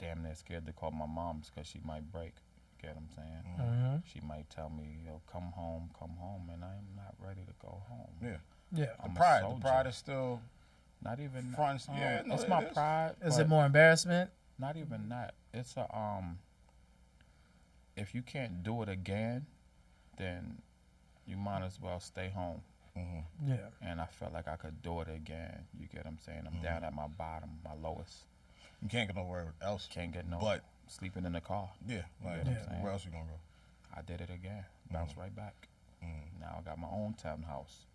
Speaker 3: Damn near scared to call my mom's because she might break. Get what I'm saying? She might tell me, come home, and I'm not ready to go home.
Speaker 1: Yeah. The pride is still
Speaker 3: not even
Speaker 1: front.
Speaker 3: It's my pride.
Speaker 2: Is it more embarrassment?
Speaker 3: Not even that. It's if you can't do it again, then you might as well stay home.
Speaker 2: Yeah.
Speaker 3: And I felt like I could do it again. You get what I'm saying? I'm down at my bottom, my lowest.
Speaker 1: You can't get nowhere else.
Speaker 3: Can't get no.
Speaker 1: But
Speaker 3: sleeping in the car.
Speaker 1: Yeah. Like, where else you gonna go?
Speaker 3: I did it again. Bounced right back. Now I got my own townhouse.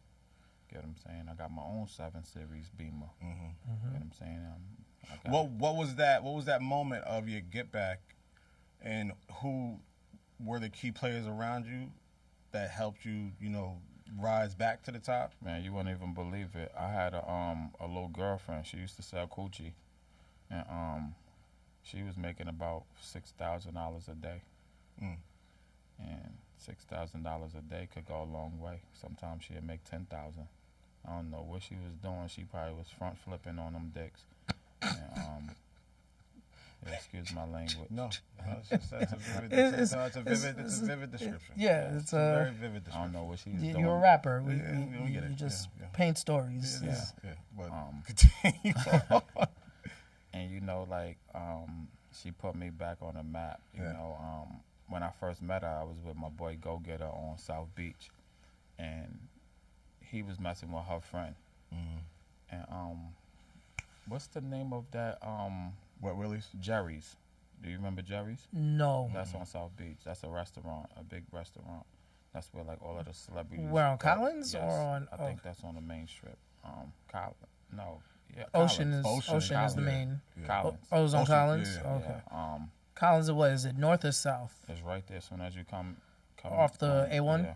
Speaker 3: Get what I'm saying? I got my own 7 Series Beamer. Get what I'm saying?
Speaker 1: What was that moment of your get back, and who were the key players around you that helped you, rise back to the top?
Speaker 3: Man, you wouldn't even believe it. I had a little girlfriend. She used to sell coochie, and she was making about $6,000 a day. And $6,000 a day could go a long way. Sometimes she'd make $10,000. I don't know what she was doing. She probably was front flipping on them dicks. And, excuse my language.
Speaker 1: No, it's a vivid description.
Speaker 2: Yeah, it's a
Speaker 1: very vivid description.
Speaker 3: I don't know what she was doing.
Speaker 2: You're a rapper.
Speaker 1: We get it.
Speaker 2: You just paint stories.
Speaker 1: Yeah. But continue.
Speaker 3: And she put me back on the map. You know, when I first met her, I was with my boy Go Getter on South Beach, and he was messing with her friend. And what's the name of that?
Speaker 1: What, Willie's?
Speaker 3: Jerry's. Do you remember Jerry's?
Speaker 2: No.
Speaker 3: That's on South Beach. That's a restaurant, a big restaurant. That's where like all of the celebrities.
Speaker 2: Where on Collins
Speaker 3: yes,
Speaker 2: or on?
Speaker 3: I think that's on the main strip. Collins. No. Yeah.
Speaker 2: Ocean
Speaker 3: Collins.
Speaker 2: is the main.
Speaker 3: Yeah. Collins.
Speaker 2: Oh, it was on
Speaker 1: Ocean,
Speaker 2: Collins.
Speaker 1: yeah.
Speaker 2: Okay.
Speaker 3: Yeah.
Speaker 2: Collins, what is it? North or south?
Speaker 3: It's right there. As soon as you come
Speaker 2: off the A1.
Speaker 3: Yeah,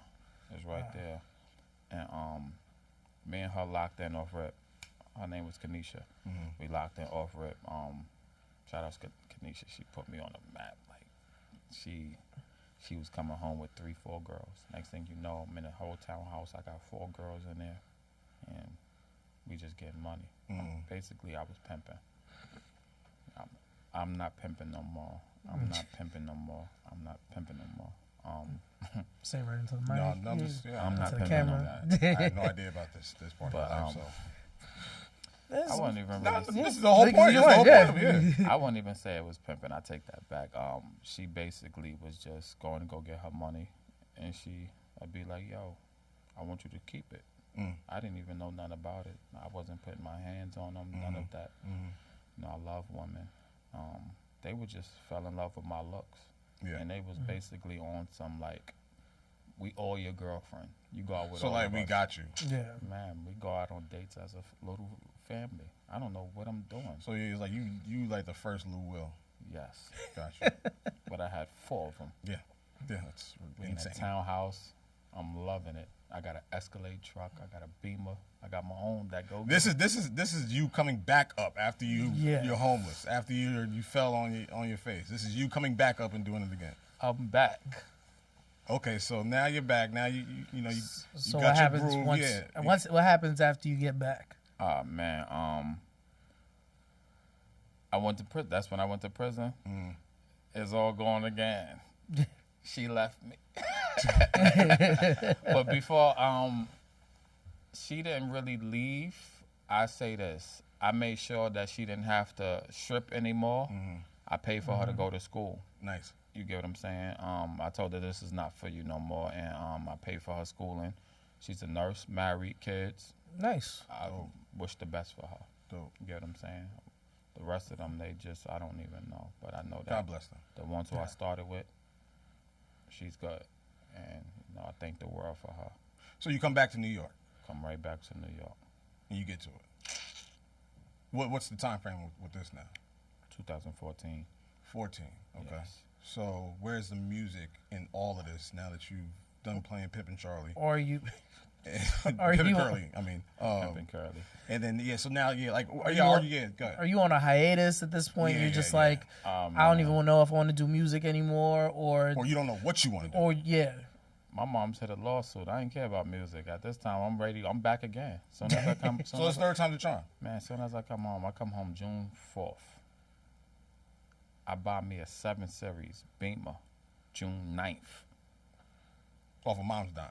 Speaker 3: it's right there. And me and her locked in off rip. Her name was Kanisha. We locked in off rip. Shout out to Kanisha. She put me on the map. Like she was coming home with 3-4 girls. Next thing you know, I'm in a whole townhouse. I got 4 girls in there, and we just getting money. Basically, I was pimping. I'm not pimping no more. I'm not pimping no more. I'm not pimping no more.
Speaker 2: Say right into the mic.
Speaker 1: No,
Speaker 3: I'm not
Speaker 2: the
Speaker 3: pimping
Speaker 2: camera.
Speaker 1: I had no idea about this part
Speaker 3: But,
Speaker 1: of life, so.
Speaker 3: I wouldn't even really.
Speaker 1: This is the whole point.
Speaker 3: I wouldn't even say it was pimping. I take that back. She basically was just going to go get her money, and I'd be like, "Yo, I want you to keep it." I didn't even know nothing about it. I wasn't putting my hands on them. None of that. I love women. They would just fell in love with my looks, and they was basically on some like, we all your girlfriend. You go out with
Speaker 1: so
Speaker 3: all
Speaker 1: like
Speaker 3: of
Speaker 1: we
Speaker 3: us.
Speaker 1: got you.
Speaker 2: Yeah.
Speaker 3: Man, we go out on dates as a little family. I don't know what I'm doing.
Speaker 1: So it's like you like the first Lou Will.
Speaker 3: Yes.
Speaker 1: Got you.
Speaker 3: But I had 4 of them.
Speaker 1: Yeah, that's
Speaker 3: We in
Speaker 1: insane.
Speaker 3: a townhouse. I'm loving it. I got an Escalade truck. I got a Beamer. I got my own that go.
Speaker 1: This is you coming back up after you're homeless, after you fell on your face. This is you coming back up and doing it again.
Speaker 3: I'm back.
Speaker 1: Okay, so now you're back. Now you
Speaker 2: So
Speaker 1: got
Speaker 2: what
Speaker 1: your
Speaker 2: happens
Speaker 1: groove.
Speaker 2: what happens after you get back?
Speaker 3: Oh man, I went to prison. That's when I went to prison. It's all gone again. She left me. But before she didn't really leave, I say this. I made sure that she didn't have to strip anymore. I paid for her to go to school.
Speaker 1: Nice.
Speaker 3: You get what I'm saying? I told her this is not for you no more, and I paid for her schooling. She's a nurse, married, kids.
Speaker 2: Nice.
Speaker 3: I wish the best for her.
Speaker 1: Dope.
Speaker 3: You get what I'm saying? The rest of them, I don't even know. But I know that
Speaker 1: God bless them.
Speaker 3: the ones who I started with, she's good. And I thank the world for her.
Speaker 1: So you come back to New York.
Speaker 3: Come right back to New York.
Speaker 1: And you get to it. What's the time frame with this now?
Speaker 3: 2014.
Speaker 1: 14. Okay.
Speaker 3: Yes.
Speaker 1: So where's the music in all of this now that you've done playing Pimp and Charlie?
Speaker 2: Or you
Speaker 1: Pimp and Curly, I mean.
Speaker 3: Pimp and Curly.
Speaker 1: And then, so now, like, go ahead.
Speaker 2: Are you on a hiatus at this point? You're just like, I don't even know if I want to do music anymore, or
Speaker 1: you don't know what you want to do.
Speaker 2: Or,
Speaker 3: My mom's hit a lawsuit. I didn't care about music. At this time, I'm ready. I'm back again. Soon as I come.
Speaker 1: So it's third time to charm.
Speaker 3: Man, as soon as I come home June 4th. I buy me a 7 Series Beamer, June 9th.
Speaker 1: Off of mom's dime.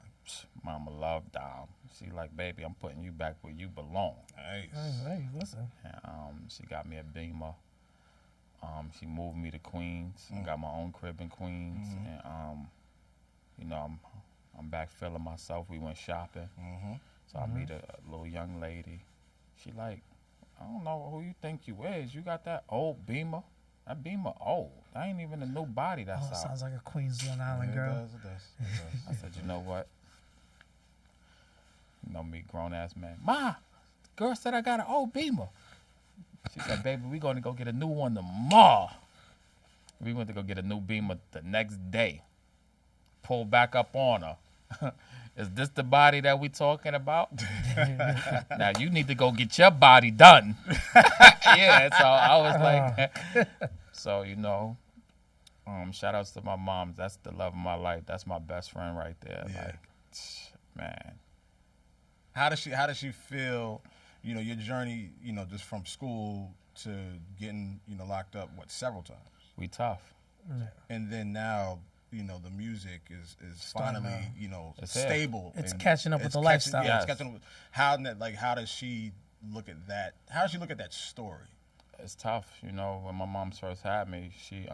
Speaker 3: Mama loved dime. She like, baby, I'm putting you back where you belong.
Speaker 1: Nice.
Speaker 2: Hey, listen.
Speaker 3: And, she got me a Beamer. She moved me to Queens. I got my own crib in Queens. And, I'm back feeling myself. We went shopping. So I meet a little young lady. She like, I don't know who you think you is. You got that old Beamer? That Beamer old. That ain't even a new body that's out.
Speaker 2: Sounds like a Queens Long Island girl.
Speaker 1: It does.
Speaker 3: I said, you know what? Me, grown-ass man. Ma, the girl said I got an old Beamer. She said, baby, we going to go get a new one tomorrow. We went to go get a new Beamer the next day. Pull back up on her. Is this the body that we talking about? Now, you need to go get your body done. Yeah, so I was like, so, shout outs to my mom. That's the love of my life. That's my best friend right there.
Speaker 1: Yeah.
Speaker 3: Like, man.
Speaker 1: How does she feel, your journey, just from school to getting, locked up, several times?
Speaker 3: We tough.
Speaker 2: Yeah.
Speaker 1: And then now, the music is finally,
Speaker 3: it's
Speaker 1: stable.
Speaker 2: It's catching up with the lifestyle.
Speaker 1: Yeah, it's catching up. How does she look at that? How does she look at that story?
Speaker 3: It's tough. When my mom first had me, she,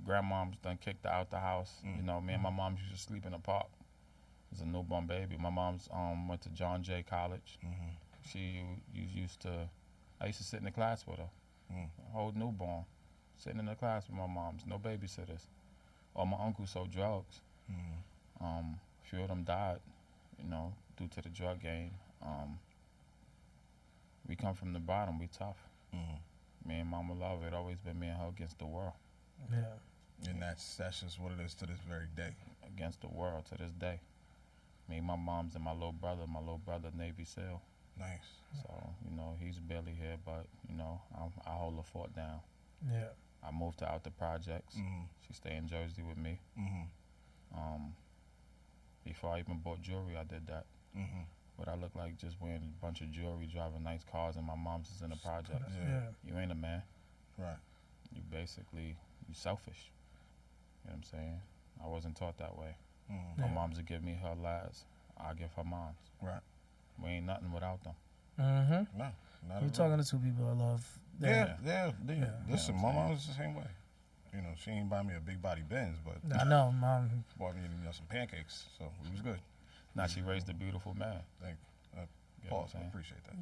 Speaker 3: grandmom's done kicked her out the house. Me and my mom used to sleep in the park. As a newborn baby. My mom's went to John Jay College. She used to, I used to sit in the class with her. Whole newborn, sitting in the class with my moms, no babysitters. All my uncles sold drugs. A few of them died, due to the drug game. We come from the bottom, we tough. Me and Mama love it. Always been me and her against the world.
Speaker 2: Yeah.
Speaker 1: And that's just what it is to this very day.
Speaker 3: Against the world to this day. Me, my mom's and my little brother Navy SEAL.
Speaker 1: Nice.
Speaker 3: So, he's barely here, but, I hold the fort down.
Speaker 2: Yeah.
Speaker 3: I moved her out the projects. She stayed in Jersey with me. Before I even bought jewelry, I did that. But I look like just wearing a bunch of jewelry, driving nice cars, and my mom's is in the projects.
Speaker 2: Yeah.
Speaker 3: You ain't a man.
Speaker 1: Right.
Speaker 3: You selfish. You know what I'm saying? I wasn't taught that way. My mom's would give me her last. I give her mine.
Speaker 1: Right.
Speaker 3: We ain't nothing without them.
Speaker 1: No.
Speaker 2: You're talking to two people I love.
Speaker 1: Yeah. Listen, my mom was the same way. She ain't buy me a big body Benz, but
Speaker 2: I know, Mom
Speaker 1: bought me some pancakes, so it was good.
Speaker 3: Now she raised a beautiful man.
Speaker 1: Thank you. Pause. I appreciate that.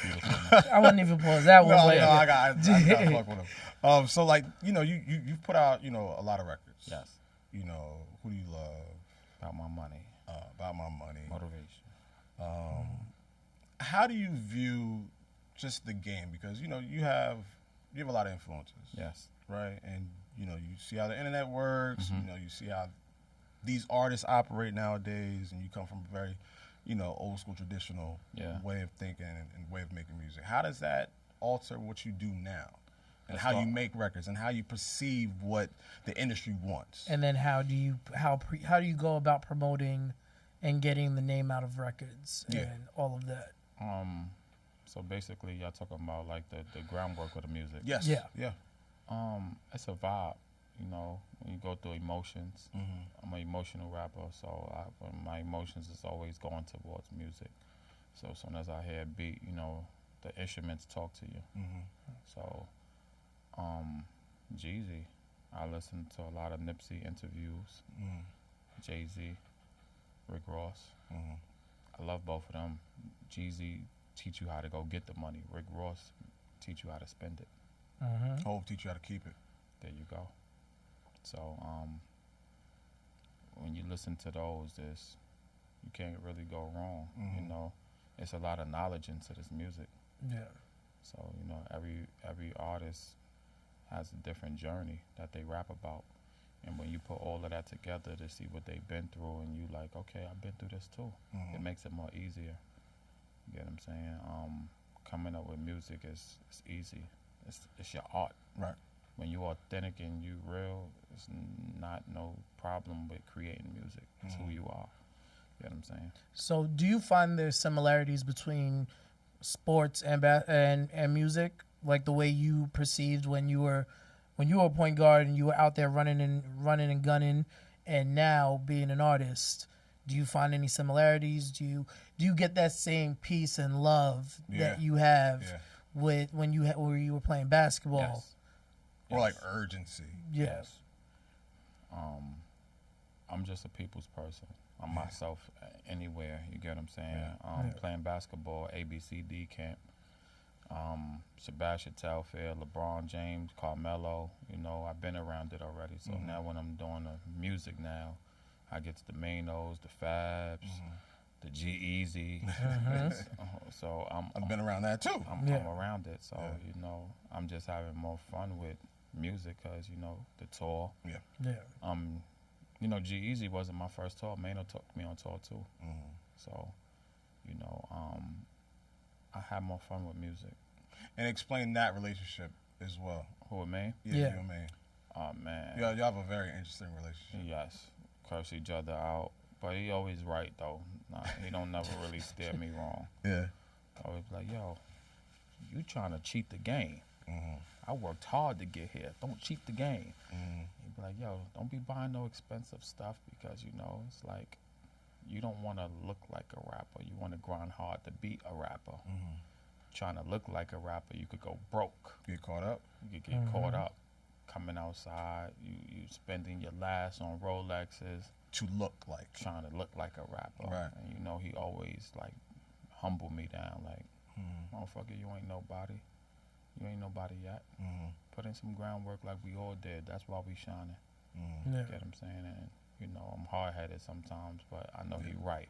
Speaker 3: Beautiful man.
Speaker 2: I wouldn't even pause that one.
Speaker 1: No, I got to fuck with him. So you've put out a lot of records.
Speaker 3: Yes.
Speaker 1: Who do you love?
Speaker 3: About my money.
Speaker 1: About my money.
Speaker 3: Motivation.
Speaker 1: How do you view just the game? Because you have a lot of influences.
Speaker 3: Yes.
Speaker 1: Right, and you see how the internet works. You see how these artists operate nowadays, and you come from a very, old school traditional way of thinking and way of making music. How does that alter what you do now, and how you make records, and how you perceive what the industry wants?
Speaker 2: And then how do you go about promoting and getting the name out of records and all of that?
Speaker 3: So basically, y'all talking about like the groundwork of the music.
Speaker 1: Yes. Yeah.
Speaker 3: It's a vibe. When you go through emotions. I'm an emotional rapper, so my emotions is always going towards music. So as soon as I hear a beat, the instruments talk to you. So, G Eazy, I listen to a lot of Nipsey interviews, Jay-Z, Rick Ross. I love both of them. G Eazy teach you how to go get the money. Rick Ross teach you how to spend it.
Speaker 1: Hov teach you how to keep it.
Speaker 3: There you go. So when you listen to those, you can't really go wrong. It's a lot of knowledge into this music.
Speaker 2: Yeah.
Speaker 3: So every artist has a different journey that they rap about, and when you put all of that together to see what they've been through, and you like, okay, I've been through this too. It makes it more easier. You get what I'm saying? Coming up with music is easy. It's your art.
Speaker 1: Right.
Speaker 3: When you're authentic and you real, it's not no problem with creating music. It's who you are. You know what I'm saying?
Speaker 2: So do you find there's similarities between sports and music? Like the way you perceived when you were a point guard and you were out there running and gunning, and now being an artist, do you find any similarities? Do you get that same peace and love that you have with when you were playing basketball?
Speaker 3: Yes.
Speaker 1: Or like urgency.
Speaker 2: Yes.
Speaker 3: I'm just a people's person. I'm myself anywhere. You get what I'm saying? Playing basketball, ABCD camp, Sebastian Telfair, LeBron James, Carmelo. I've been around it already. So now when I'm doing the music now, I get to the Manos, the Fabs, the G Eazy. So
Speaker 1: I've been around that too.
Speaker 3: I'm around it. So I'm just having more fun with music because the tour. G Eazy wasn't my first tour. Mano took me on tour too. So I have more fun with music.
Speaker 1: And explain that relationship as well.
Speaker 3: Who, with me?
Speaker 1: Yeah, you and me.
Speaker 3: Oh man.
Speaker 1: Y'all have a very interesting relationship.
Speaker 3: Yes, curse each other out, but he always right though. Nah, he don't never really steer me wrong.
Speaker 1: Yeah.
Speaker 3: Always like, yo, you trying to cheat the game. I worked hard to get here. Don't cheat the game. He'd be like, yo, don't be buying no expensive stuff because, it's like you don't want to look like a rapper. You want to grind hard to be a rapper. Trying to look like a rapper, you could go broke.
Speaker 1: Get caught up.
Speaker 3: You could get caught up. Coming outside, you spending your last on Rolexes.
Speaker 1: To look like.
Speaker 3: Trying to look like a rapper.
Speaker 1: Right.
Speaker 3: And he always like humble me down like, motherfucker, you ain't nobody. You ain't nobody yet. Put in some groundwork like we all did. That's why we shining. You get what I'm saying? And, I'm hard-headed sometimes, but I know he right.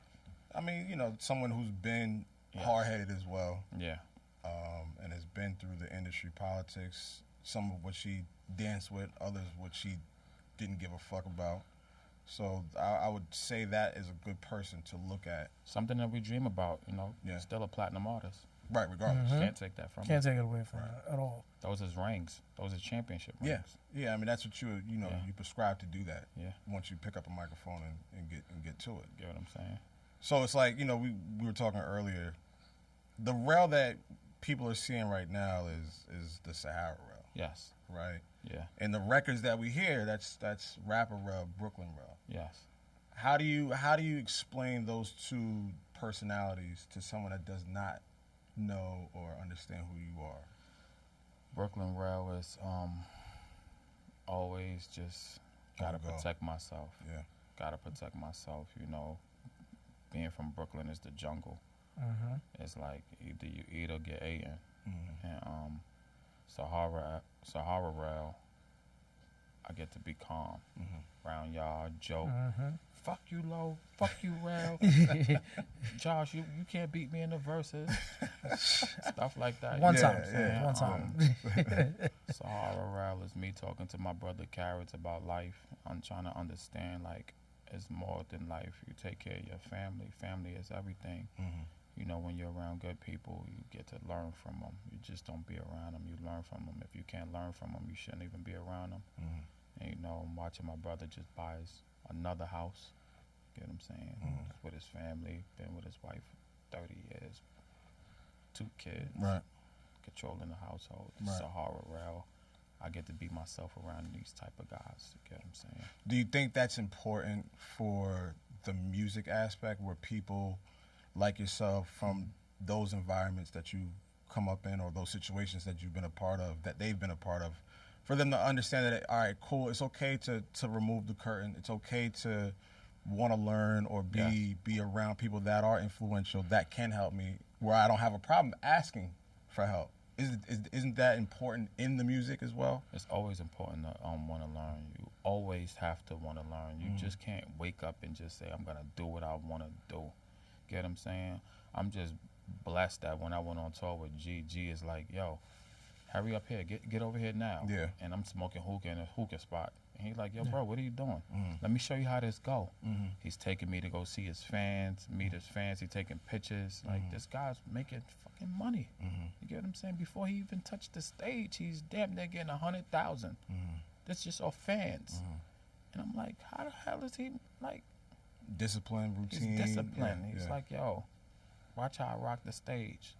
Speaker 1: I mean, someone who's been hard-headed as well.
Speaker 3: Yeah.
Speaker 1: And has been through the industry politics, some of what she danced with, others what she didn't give a fuck about. So I would say that is a good person to look at.
Speaker 3: Something that we dream about, Still a platinum artist.
Speaker 1: Right, regardless.
Speaker 3: Can't take that from him.
Speaker 2: Can't take it away from her at all.
Speaker 3: Those is rings. Those are championship rings.
Speaker 1: Yeah. I mean, that's what you prescribe to do that.
Speaker 3: Yeah.
Speaker 1: Once you pick up a microphone and get to it.
Speaker 3: Get what I'm saying?
Speaker 1: So it's like, we were talking earlier. The Rell that people are seeing right now is the Sahara Rell.
Speaker 3: Yes.
Speaker 1: Right?
Speaker 3: Yeah.
Speaker 1: And the records that we hear, that's rapper Rell, Brooklyn Rell.
Speaker 3: Yes.
Speaker 1: How do you explain those two personalities to someone that does not know or understand who you are?
Speaker 3: Brooklyn Rell is always just gotta protect myself.
Speaker 1: Yeah.
Speaker 3: Gotta protect myself, Being from Brooklyn is the jungle. It's like either you eat or get eaten. And Sahara Rell, I get to be calm. Around y'all, joke. Fuck you, Low. Fuck you, Rell. Josh, you can't beat me in the verses. Stuff like that.
Speaker 2: One time.
Speaker 3: Sahara Rell is me talking to my brother Carrots about life. I'm trying to understand, like, is more than life. You take care of your family. Family is everything. You know, when you're around good people, you get to learn from them. You just don't be around them. You learn from them. If you can't learn from them, you shouldn't even be around them. And, you know, I'm watching my brother just buy another house. Get what I'm saying? With his family, been with his wife 30 years, 2 kids.
Speaker 1: Right.
Speaker 3: Controlling the household.
Speaker 1: Right.
Speaker 3: Hansum Rell. I get to be myself around these type of guys. You get what I'm saying?
Speaker 1: Do you think that's important for the music aspect, where people like yourself from those environments that you come up in, or those situations that you've been a part of, that they've been a part of, for them to understand that, all right, cool, it's okay to remove the curtain. It's okay to want to learn or be around people that are influential, that can help me, where I don't have a problem asking for help. Isn't that important in the music as well?
Speaker 3: It's always important to want to learn. You always have to want to learn. You just can't wake up and just say, I'm going to do what I want to do. Get what I'm saying? I'm just blessed that when I went on tour with G is like, yo, hurry up here. Get over here now.
Speaker 1: Yeah.
Speaker 3: And I'm smoking hookah in a hookah spot. And he's like, yo, bro, what are you doing? Let me show you how this go. He's taking me to go see his fans, meet his fans. He's taking pictures. Like, this guy's making fucking money. You get what I'm saying? Before he even touched the stage, he's damn near getting 100,000. That's just off fans. And I'm like, how the hell is he, like...
Speaker 1: Discipline, routine.
Speaker 3: He's disciplined.
Speaker 1: Yeah,
Speaker 3: he's like, yo, watch how I rock the stage.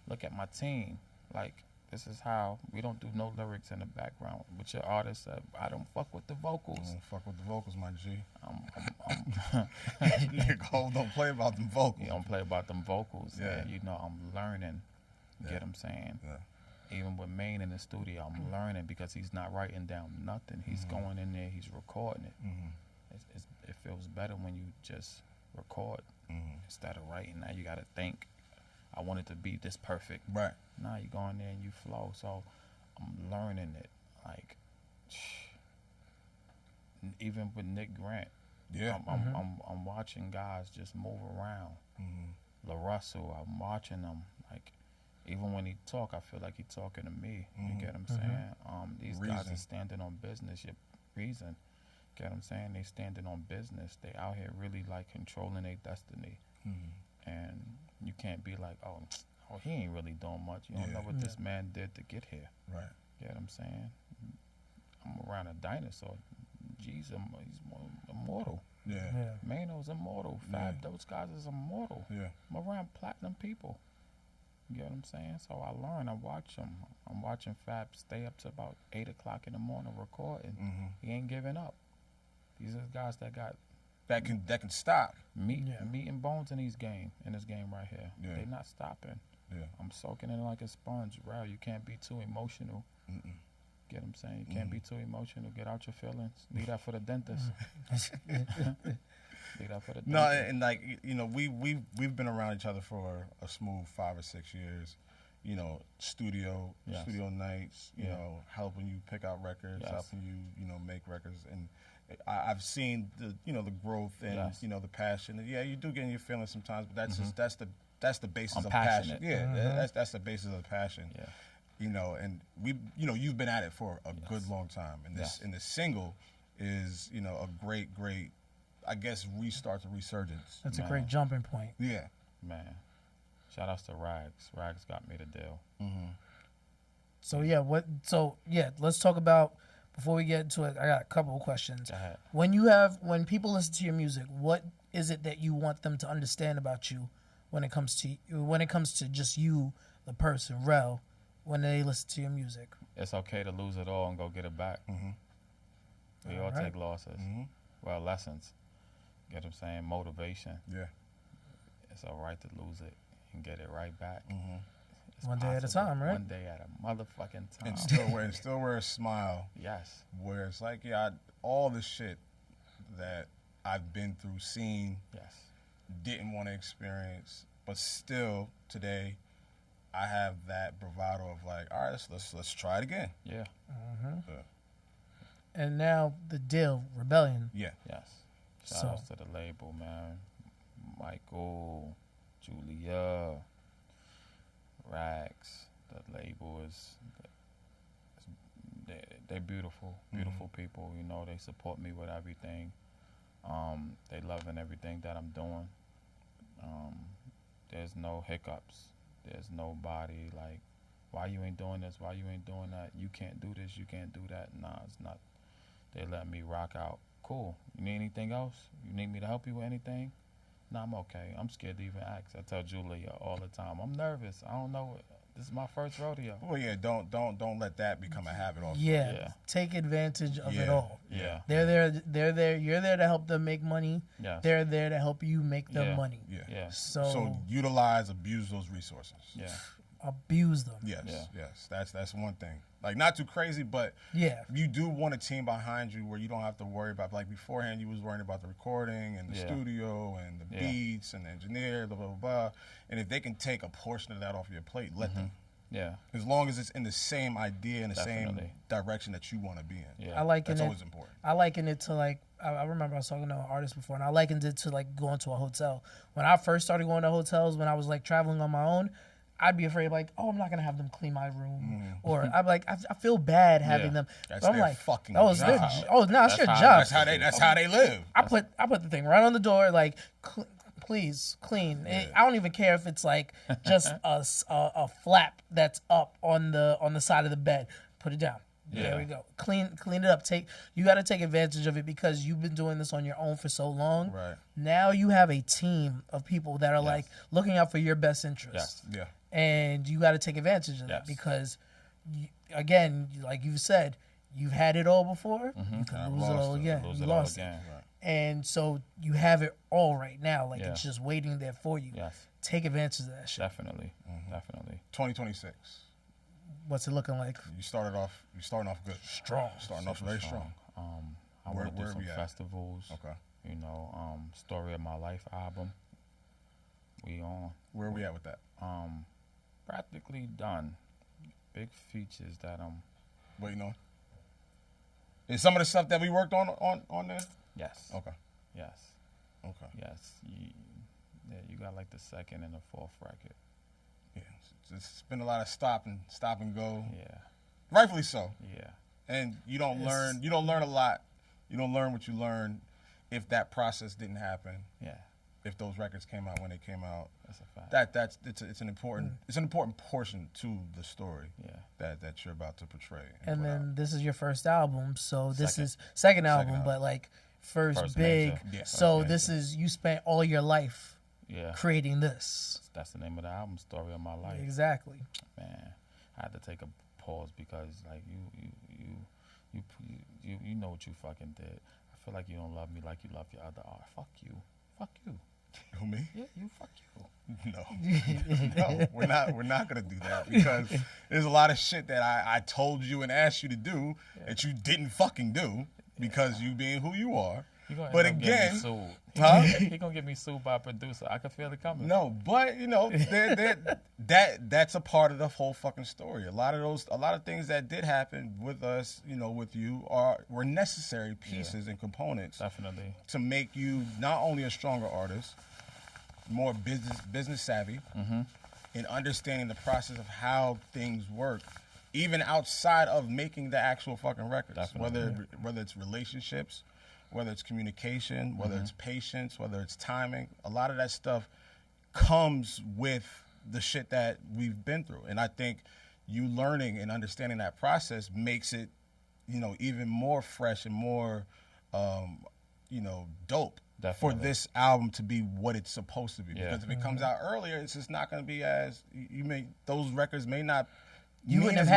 Speaker 3: Look at my team. Like, this is how we don't do no lyrics in the background. With your artist, I don't fuck with the vocals.
Speaker 1: I don't fuck with the vocals, my G. Nigga, don't play about them vocals.
Speaker 3: You don't play about them vocals.
Speaker 1: Yeah.
Speaker 3: And, you know, I'm learning. Get what I'm saying?
Speaker 1: Yeah.
Speaker 3: Even with Maine in the studio, I'm learning because he's not writing down nothing. He's going in there, he's recording it. It feels better when you just record instead of writing. Now you got to think, I want it to be this perfect.
Speaker 1: Right.
Speaker 3: Now you go in there and you flow. So I'm learning it. Like, even with Nick Grant, I'm watching guys just move around. La Russell, I'm watching them. Like, even when he talk, I feel like he talking to me. You get what I'm saying? These guys are standing on business. Your reason. Get what I'm saying? They standing on business. They out here really like controlling their destiny. And you can't be like, oh, he ain't really doing much. You don't know what this man did to get here.
Speaker 1: Right.
Speaker 3: Get what I'm saying? I'm around a dinosaur. He's immortal.
Speaker 1: Yeah.
Speaker 3: Mano's immortal. Fab, those guys is immortal.
Speaker 1: Yeah.
Speaker 3: I'm around platinum people. You get what I'm saying? So I learn. I watch them. I'm watching Fab stay up to about 8 o'clock in the morning recording. He ain't giving up. These are guys that got
Speaker 1: that can stop
Speaker 3: meat and bones in this game right here.
Speaker 1: Yeah.
Speaker 3: They're not stopping.
Speaker 1: Yeah.
Speaker 3: I'm soaking in like a sponge. Wow, you can't be too emotional. Get what I'm saying? You can't be too emotional. Get out your feelings. Leave that for the dentist. Leave that for the dentist.
Speaker 1: No, and like, you know, we've been around each other for a smooth 5 or 6 years. You know, studio nights. You know, helping you pick out records, helping you make records, and I've seen the growth and the passion. Yeah, you do get in your feelings sometimes, but that's just that's the basis of passion. Yeah, that's the basis of the passion. Yeah. You know, and you've been at it for a good long time, and this single is a great, I guess, restart to resurgence.
Speaker 2: That's a great jumping point.
Speaker 1: Yeah,
Speaker 3: man. Shout outs to Rags. Rags got me the deal.
Speaker 2: So let's talk about. Before we get into it, I got a couple of questions. When people listen to your music, what is it that you want them to understand about you when it comes to just you, the person, Rell, when they listen to your music?
Speaker 3: It's okay to lose it all and go get it back. We all take losses. Well, lessons. Get what I'm saying? Motivation.
Speaker 1: Yeah.
Speaker 3: It's all right to lose it and get it right back.
Speaker 2: One day at a time, right?
Speaker 3: One day at a motherfucking time.
Speaker 1: And still wear a smile.
Speaker 3: Yes.
Speaker 1: Where it's like, all the shit that I've been through, seen, didn't want to experience, but still today, I have that bravado of like, all right, let's try it again.
Speaker 3: Yeah.
Speaker 2: And now the deal, Rebellion.
Speaker 1: Yeah.
Speaker 3: Yes. Shout outs to the label, man. Michael, Julia, Rags. The label they're beautiful people. You know, they support me with everything. They loving everything that I'm doing. There's no hiccups. There's nobody like, why you ain't doing this? Why you ain't doing that? You can't do this. You can't do that. Nah, it's not. They let me rock out. Cool. You need anything else? You need me to help you with anything? Nah, I'm okay. I'm scared to even ask. I tell Julia all the time, I'm nervous. I don't know. This is my first rodeo.
Speaker 1: Well, yeah, don't let that become a habit also.
Speaker 2: Yeah. Take advantage of it all.
Speaker 3: Yeah.
Speaker 2: They're there. You're there to help them make money.
Speaker 3: Yes.
Speaker 2: They're there to help you make them money.
Speaker 3: Yeah.
Speaker 2: So
Speaker 1: utilize, abuse those resources.
Speaker 3: Yeah.
Speaker 2: Abuse them.
Speaker 1: Yes. That's one thing. Like, not too crazy, but you do want a team behind you where you don't have to worry about, like beforehand you was worrying about the recording and the studio and the beats and the engineer, blah, blah, blah. And if they can take a portion of that off your plate, let them.
Speaker 3: Yeah.
Speaker 1: As long as it's in the same idea and the same direction that you want to be in.
Speaker 3: Yeah.
Speaker 1: That's always important.
Speaker 2: I liken it to like, I remember I was talking to an artist before, and I likened it to like going to a hotel. When I first started going to hotels, when I was like traveling on my own, I'd be afraid, like, oh, I'm not gonna have them clean my room, or I'm like, I feel bad having them.
Speaker 1: That's
Speaker 2: but I'm
Speaker 1: their
Speaker 2: like,
Speaker 1: fucking
Speaker 2: oh, it's
Speaker 1: job.
Speaker 2: it's your job.
Speaker 1: That's how they live.
Speaker 2: I put the thing right on the door, like, please clean. I don't even care if it's like just a flap that's up on the side of the bed. Put it down. There we go. Clean it up. You got to take advantage of it because you've been doing this on your own for so long.
Speaker 1: Right.
Speaker 2: Now you have a team of people that are like looking out for your best interest.
Speaker 1: Yeah.
Speaker 2: And you got to take advantage of that because, again, like you said, you've had it all before. You can lose it all again. You lost it.
Speaker 3: Right.
Speaker 2: And so you have it all right now. Like it's just waiting there for you.
Speaker 3: Yes.
Speaker 2: Take advantage of that shit.
Speaker 3: Definitely. Definitely.
Speaker 1: 2026.
Speaker 2: What's it looking like?
Speaker 1: You're starting off good.
Speaker 2: Strong.
Speaker 1: Starting off very strong.
Speaker 3: I went to some festivals.
Speaker 1: Okay.
Speaker 3: You know, Story of My Life album. We on.
Speaker 1: Where are we at with that?
Speaker 3: Practically done. Big features that I'm
Speaker 1: waiting on. Is some of the stuff that we worked on there?
Speaker 3: Yes.
Speaker 1: Okay.
Speaker 3: Yes.
Speaker 1: Okay.
Speaker 3: Yes. You got like the second and the fourth record.
Speaker 1: Yeah. It's been a lot of stop and go.
Speaker 3: Yeah.
Speaker 1: Rightfully so.
Speaker 3: Yeah.
Speaker 1: And you don't learn a lot. You don't learn what you learn if that process didn't happen.
Speaker 3: Yeah.
Speaker 1: If those records came out when they came out.
Speaker 3: That's a fact.
Speaker 1: It's an important portion to the story.
Speaker 3: Yeah.
Speaker 1: That you're about to portray.
Speaker 2: And then this is your first album, so this is second album, but like first big.
Speaker 1: Yeah.
Speaker 2: So this is, you spent all your life creating this.
Speaker 3: That's the name of the album, Story of My Life.
Speaker 2: Exactly.
Speaker 3: Man, I had to take a pause because like you know what you fucking did. I feel like you don't love me like you love your other art. Fuck you.
Speaker 1: Who, me?
Speaker 3: Yeah, you. Fuck you.
Speaker 1: No, we're not gonna do that because there's a lot of shit that I told you and asked you to do that you didn't fucking do because you being who you are. But again,
Speaker 3: he gonna get me sued by a producer. I can feel it coming.
Speaker 1: No, but you know that's a part of the whole fucking story. A lot of things that did happen with us, you know, with you were necessary pieces and components.
Speaker 3: Definitely.
Speaker 1: To make you not only a stronger artist, more business savvy, in understanding the process of how things work, even outside of making the actual fucking records.
Speaker 3: Definitely.
Speaker 1: Whether it's relationships, whether it's communication, whether it's patience, whether it's timing, a lot of that stuff comes with the shit that we've been through. And I think you learning and understanding that process makes it, you know, even more fresh and more, you know, dope.
Speaker 3: Definitely.
Speaker 1: For this album to be what it's supposed to be.
Speaker 3: Yeah.
Speaker 1: Because if it comes out earlier, it's just not going to be as, those records may not.
Speaker 2: You wouldn't have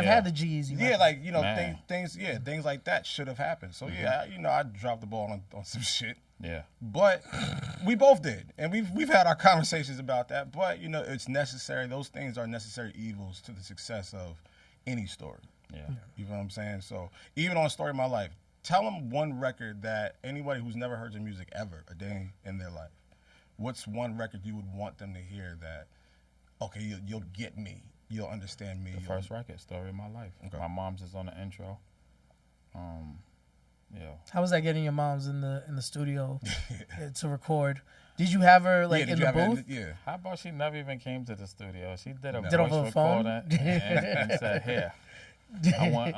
Speaker 2: had the G Eazy.
Speaker 1: Yeah, like, you know, things like that should have happened. So I dropped the ball on some shit.
Speaker 3: Yeah.
Speaker 1: But we both did, and we've had our conversations about that. But you know, it's necessary. Those things are necessary evils to the success of any story.
Speaker 3: Yeah.
Speaker 1: You know what I'm saying? So even on Story of My Life, tell them one record that anybody who's never heard your music ever a day in their life. What's one record you would want them to hear that? Okay, you'll get me. You'll understand me.
Speaker 3: The first record, Story of My Life. Okay. My mom's is on the intro. Yeah.
Speaker 2: How was that getting your mom's in the studio to record? Did you have her like in the booth?
Speaker 1: Yeah.
Speaker 3: How about she never even came to the studio? She did a
Speaker 2: over
Speaker 3: voice
Speaker 2: the phone
Speaker 3: recording and said, "Here." I want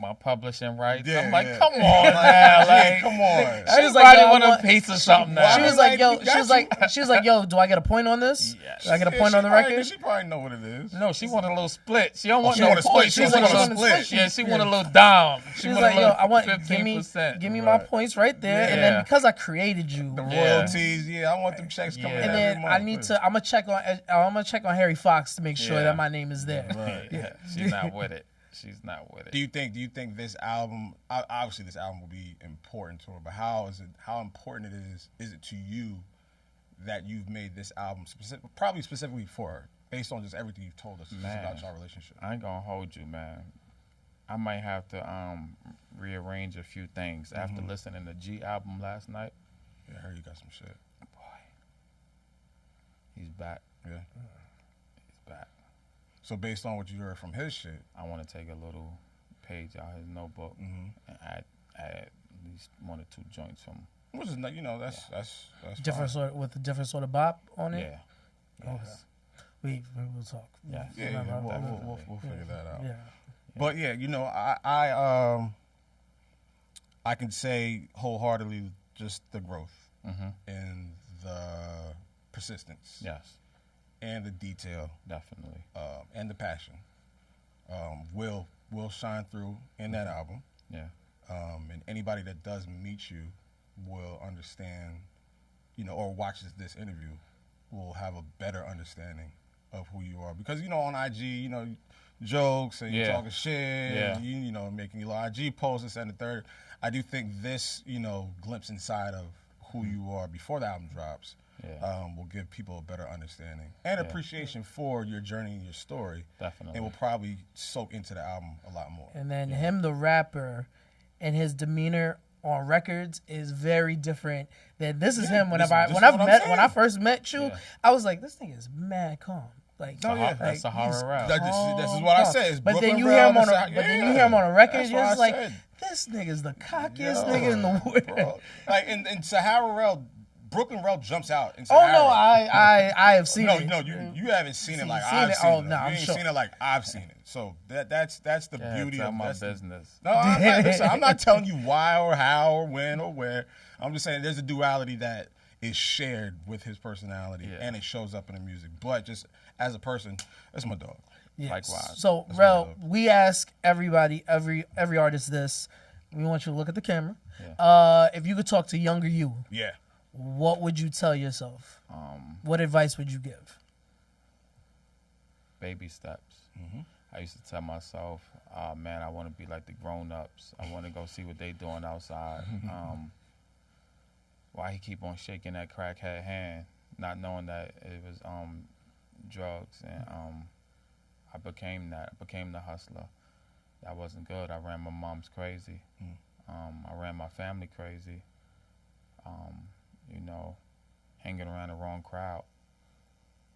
Speaker 3: my publishing rights.
Speaker 1: Yeah,
Speaker 3: I'm like,
Speaker 1: yeah.
Speaker 3: come on, man. Like,
Speaker 1: come on.
Speaker 2: She was
Speaker 3: She
Speaker 2: like,
Speaker 3: probably
Speaker 2: yo,
Speaker 3: want a piece of something now.
Speaker 2: She was like, yo,
Speaker 1: We got
Speaker 2: she was like, yo, do I get a point on this?
Speaker 3: Yes.
Speaker 2: Do I get a
Speaker 1: Yeah,
Speaker 2: point
Speaker 1: she
Speaker 2: on the
Speaker 1: probably-
Speaker 2: record?
Speaker 1: She probably know what it is.
Speaker 3: No, she want a little split. She don't want
Speaker 1: she
Speaker 3: no
Speaker 1: want a split.
Speaker 3: points.
Speaker 1: She
Speaker 3: She
Speaker 1: want
Speaker 3: want
Speaker 1: a
Speaker 3: a
Speaker 1: split.
Speaker 3: Yeah, she want a little dime.
Speaker 2: She was like, yo, I want
Speaker 3: 15%.
Speaker 2: give me my points right there, and then
Speaker 3: Yeah.
Speaker 2: because I created you,
Speaker 1: The royalties, yeah, I want them checks coming
Speaker 3: Yeah.
Speaker 1: in
Speaker 2: and
Speaker 1: every
Speaker 2: then
Speaker 1: month.
Speaker 2: I need to. I'm gonna check on Harry Fox to make sure
Speaker 3: Yeah.
Speaker 2: that my name is there.
Speaker 1: Right.
Speaker 3: Yeah, she's not with it. She's not with it.
Speaker 1: Do you think this album? Obviously, this album will be important to her, but how important is it to you that you've made this album probably specifically for her, based on just everything you've told us just about your relationship?
Speaker 3: I ain't gonna hold you, man. I might have to rearrange a few things after listening to G album last night.
Speaker 1: Yeah, I heard you got some shit.
Speaker 3: Boy, he's back.
Speaker 1: Yeah.
Speaker 3: He's back.
Speaker 1: So based on what you heard from his shit,
Speaker 3: I want to take a little page out his notebook and add at least 1 or 2 joints from.
Speaker 1: which is that's
Speaker 2: Different sort with a different sort of bop on it.
Speaker 3: Yeah.
Speaker 2: Okay.
Speaker 3: Yes.
Speaker 2: We'll talk.
Speaker 3: Yes.
Speaker 1: Yeah, we'll figure that out.
Speaker 2: Yeah.
Speaker 1: But yeah, I can say wholeheartedly just the growth and the persistence
Speaker 3: Yes.
Speaker 1: and the detail
Speaker 3: Definitely.
Speaker 1: and the passion will shine through in that album.
Speaker 3: Yeah.
Speaker 1: And anybody that does meet you will understand, or watches this interview will have a better understanding of who you are. Because, on IG, jokes and you're talking shit, and you making your little IG posts, this and the third. I do think this, glimpse inside of who you are before the album drops will give people a better understanding and appreciation for your journey and your story.
Speaker 3: Definitely.
Speaker 1: And will probably soak into the album a lot more.
Speaker 2: And then him, the rapper, and his demeanor on records is very different than this is him. When I first met you, I was like, this thing is mad calm. Like,
Speaker 3: That's Sahara Rell.
Speaker 1: This is what I said.
Speaker 2: But then you hear him on a record, you're just like, this nigga's the cockiest nigga in the world.
Speaker 1: Bro. Like in Sahara Rell, Brooklyn Rell jumps out. In
Speaker 2: Oh
Speaker 1: Sahara.
Speaker 2: no, I have seen it.
Speaker 1: No, you haven't seen it like
Speaker 2: seen
Speaker 1: I've
Speaker 2: it?
Speaker 1: seen
Speaker 2: Oh,
Speaker 1: it.
Speaker 2: no,
Speaker 1: You
Speaker 2: I'm
Speaker 1: ain't
Speaker 2: sure.
Speaker 1: seen it like I've seen it. So that's the beauty
Speaker 3: Tell
Speaker 1: of
Speaker 3: my
Speaker 1: that's
Speaker 3: business.
Speaker 1: No, I'm not telling you why or how or when or where. I'm just saying there's a duality that is shared with his personality and it shows up in the music. But just as a person, that's my dog.
Speaker 2: Yes.
Speaker 3: Likewise.
Speaker 2: So, Rell, we ask everybody, every artist this. We want you to look at the camera.
Speaker 3: Yeah.
Speaker 2: If you could talk to younger you, what would you tell yourself? What advice would you give?
Speaker 3: Baby steps. I used to tell myself, man, I want to be like the grown-ups. I want to go see what they doing outside. Why he keep on shaking that crackhead hand, not knowing that it was drugs. And I became that. I became the hustler. That wasn't good. I ran my mom's crazy. I ran my family crazy. Hanging around the wrong crowd.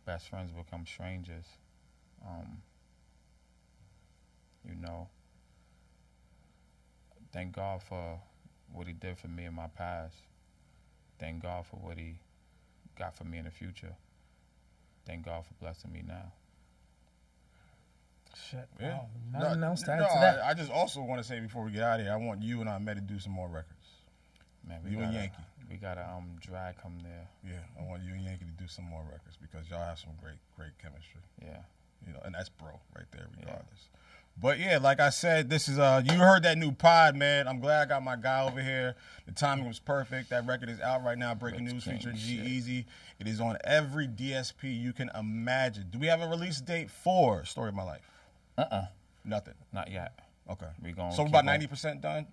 Speaker 3: Best friends become strangers. Thank God for what he did for me in my past. Thank God for what he got for me in the future. Thank God for blessing me now.
Speaker 2: Shit.
Speaker 1: Yeah.
Speaker 2: Wow. Nothing else to add to that.
Speaker 1: I just also want to say before we get out of here, I want you and Ahmed to do some more records.
Speaker 3: Man,
Speaker 1: You and Yankee.
Speaker 3: We gotta drag him there.
Speaker 1: Yeah, I want you and Yankee to do some more records because y'all have some great chemistry.
Speaker 3: Yeah.
Speaker 1: And that's bro right there, regardless. But yeah, like I said, this is you heard that new pod, man. I'm glad I got my guy over here. The timing was perfect. That record is out right now. Breaking news featuring G Eazy. It is on every DSP you can imagine. Do we have a release date for Story of My Life? Nothing.
Speaker 3: Not yet.
Speaker 1: Okay.
Speaker 3: So
Speaker 1: about 90% done.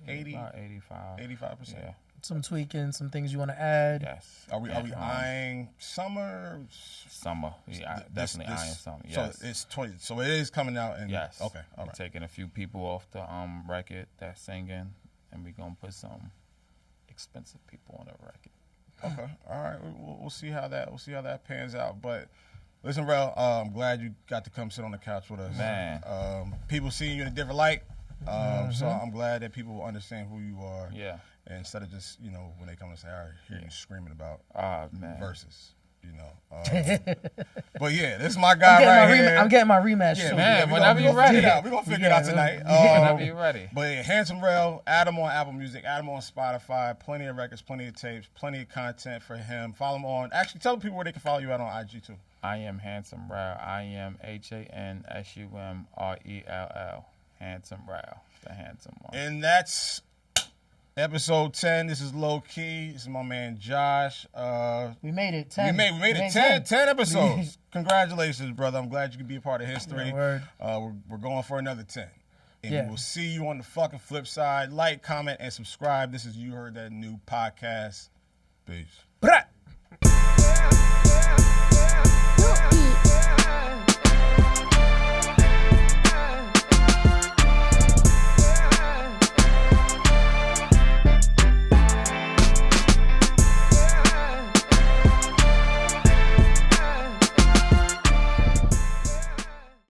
Speaker 1: 80.
Speaker 3: About 85.
Speaker 1: 85%.
Speaker 3: Yeah.
Speaker 2: Some tweaking, some things you want to add.
Speaker 3: Yes.
Speaker 1: Are we eyeing summer?
Speaker 3: Summer. Yeah, definitely eyeing summer. Yes.
Speaker 1: So it's 20. So it is coming out.
Speaker 3: Yes.
Speaker 1: Okay. All
Speaker 3: We're
Speaker 1: right.
Speaker 3: taking a few people off the record that's singing, and we're gonna put some expensive people on the record.
Speaker 1: Okay. All right. We'll see how that pans out. But listen, Rell, I'm glad you got to come sit on the couch with us.
Speaker 3: Man.
Speaker 1: People seeing you in a different light. So I'm glad that people will understand who you are.
Speaker 3: Yeah.
Speaker 1: And instead of just when they come and say, "I hear you screaming about
Speaker 3: Man.
Speaker 1: verses." you know. But yeah, this is my guy right here.
Speaker 2: I'm getting my rematch.
Speaker 1: Yeah,
Speaker 2: too.
Speaker 3: man, whenever you're ready.
Speaker 1: We're going to figure it out tonight.
Speaker 3: Whenever you're ready.
Speaker 1: But yeah, Hansum Rell, add him on Apple Music, add him on Spotify. Plenty of records, plenty of tapes, plenty of content for him. Follow him on. Actually, tell people where they can follow you out on IG too.
Speaker 3: I am Hansum Rell. I am HANSUMRELL. Hansum Rell, the handsome one.
Speaker 1: And that's episode 10. This is LowKey. This is my man Josh.
Speaker 2: We made it 10.
Speaker 1: We made it 10 episodes. Congratulations, brother. I'm glad you could be a part of history.
Speaker 2: Yeah,
Speaker 1: we're going for another 10. And
Speaker 2: Yeah.
Speaker 1: we'll see you on the fucking flip side. Like, comment, and subscribe. This is You Heard That New podcast. Peace.
Speaker 2: Brat.